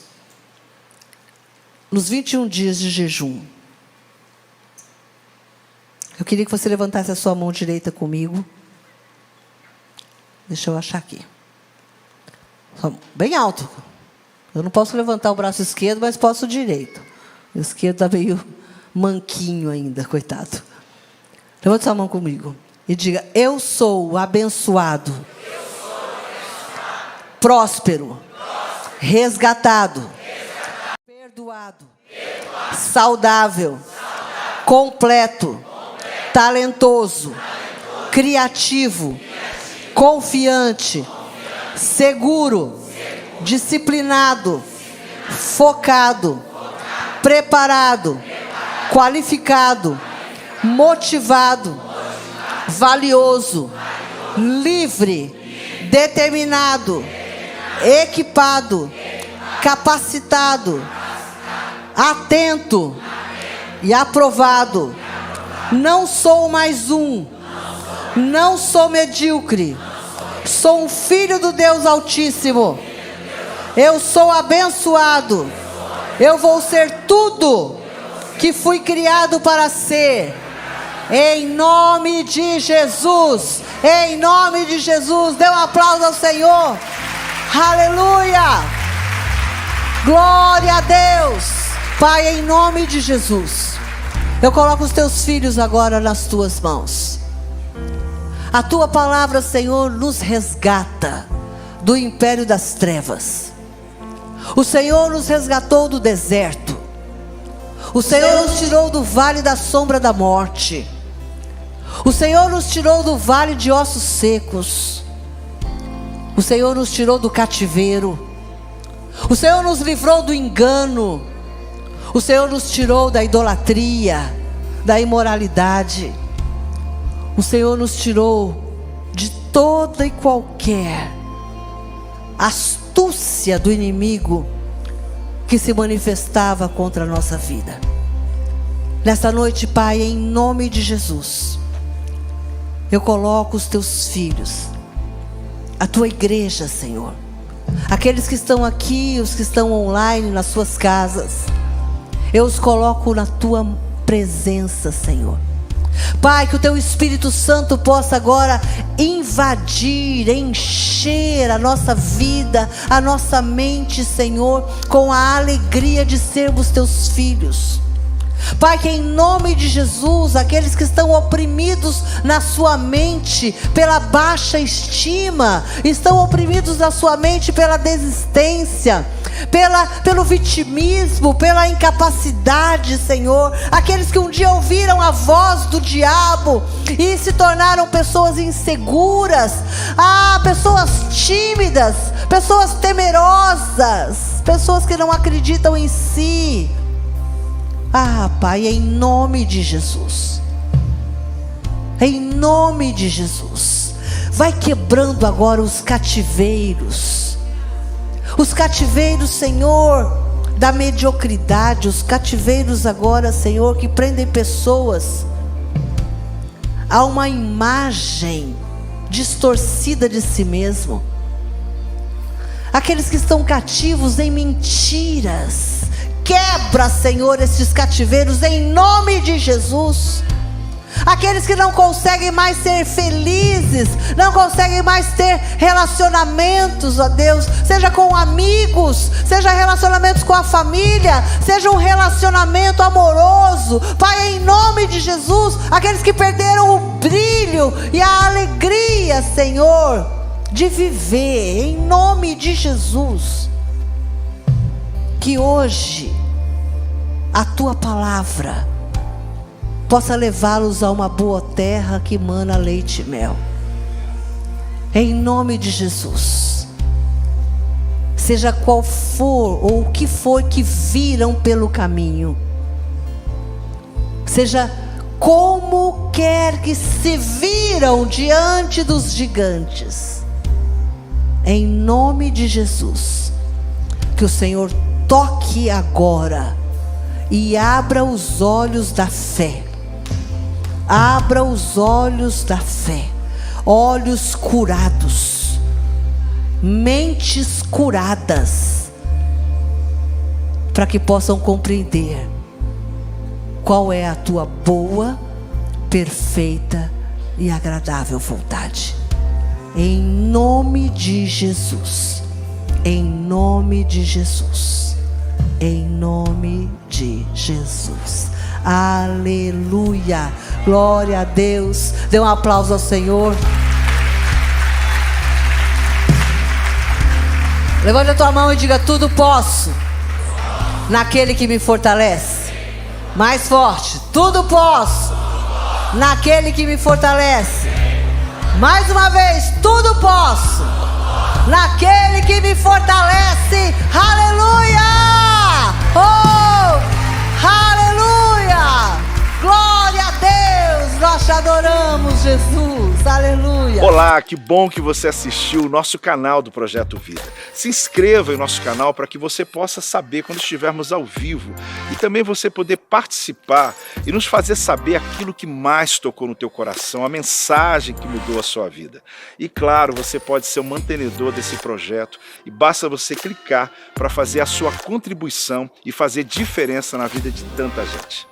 nos 21 dias de jejum. Eu queria que você levantasse a sua mão direita comigo. Deixa eu achar aqui. Bem alto. Eu não posso levantar o braço esquerdo, mas posso o direito. O esquerdo está meio manquinho ainda, coitado. Levanta sua mão comigo e diga: eu sou abençoado, próspero, resgatado, perdoado, saudável, completo, talentoso, criativo, confiante, seguro, disciplinado, focado, preparado, qualificado, motivado, valioso, livre, determinado, equipado, capacitado, atento e aprovado. Não sou mais um, não sou medíocre, sou um filho do Deus Altíssimo. Eu sou abençoado, eu vou ser tudo que fui criado para ser. Em nome de Jesus, em nome de Jesus. Dê um aplauso ao Senhor. Aleluia, glória a Deus. Pai, em nome de Jesus, eu coloco os teus filhos agora nas tuas mãos. A tua palavra, Senhor, nos resgata do império das trevas. O Senhor nos resgatou do deserto. O Senhor nos tirou do vale da sombra da morte. O Senhor nos tirou do vale de ossos secos. O Senhor nos tirou do cativeiro. O Senhor nos livrou do engano. O Senhor nos tirou da idolatria, da imoralidade. O Senhor nos tirou de toda e qualquer astúcia do inimigo que se manifestava contra a nossa vida. Nesta noite, Pai, em nome de Jesus, eu coloco os teus filhos, a tua igreja, Senhor, aqueles que estão aqui, os que estão online nas suas casas, eu os coloco na tua presença, Senhor. Pai, que o teu Espírito Santo possa agora invadir, encher a nossa vida, a nossa mente, Senhor, com a alegria de sermos teus filhos. Pai, que em nome de Jesus, aqueles que estão oprimidos na sua mente pela baixa estima, estão oprimidos na sua mente pela desistência, pelo vitimismo, pela incapacidade, Senhor, aqueles que um dia ouviram a voz do diabo e se tornaram pessoas inseguras, pessoas tímidas, pessoas temerosas, pessoas que não acreditam em si. Pai, em nome de Jesus, em nome de Jesus, vai quebrando agora os cativeiros, Senhor, da mediocridade, os cativeiros agora, Senhor, que prendem pessoas a uma imagem distorcida de si mesmo, aqueles que estão cativos em mentiras. Quebra, Senhor, esses cativeiros em nome de Jesus. Aqueles que não conseguem mais ser felizes, não conseguem mais ter relacionamentos, ó Deus, seja com amigos, seja relacionamentos com a família, seja um relacionamento amoroso, Pai, em nome de Jesus, aqueles que perderam o brilho e a alegria, Senhor, de viver, em nome de Jesus, que hoje a tua palavra possa levá-los a uma boa terra que mana leite e mel. Em nome de Jesus, seja qual for ou o que for que viram pelo caminho, seja como quer que se viram diante dos gigantes, em nome de Jesus, que o Senhor toque agora e abra os olhos da fé. Abra os olhos da fé. Olhos curados, mentes curadas, para que possam compreender qual é a tua boa, perfeita e agradável vontade. Em nome de Jesus. Em nome de Jesus. Em nome de Jesus. Aleluia. Glória a Deus. Dê um aplauso ao Senhor. Levante a tua mão e diga: tudo posso naquele que me fortalece. Mais forte: tudo posso naquele que me fortalece. Mais uma vez: tudo posso naquele que me fortalece. Aleluia! Oh, aleluia! Glória a Deus! nós te adoramos, Jesus. Aleluia. Olá, que bom que você assistiu o nosso canal do Projeto Vida. Se inscreva em nosso canal para que você possa saber quando estivermos ao vivo e também você poder participar e nos fazer saber aquilo que mais tocou no teu coração, a mensagem que mudou a sua vida. E claro, você pode ser o mantenedor desse projeto e basta você clicar para fazer a sua contribuição e fazer diferença na vida de tanta gente.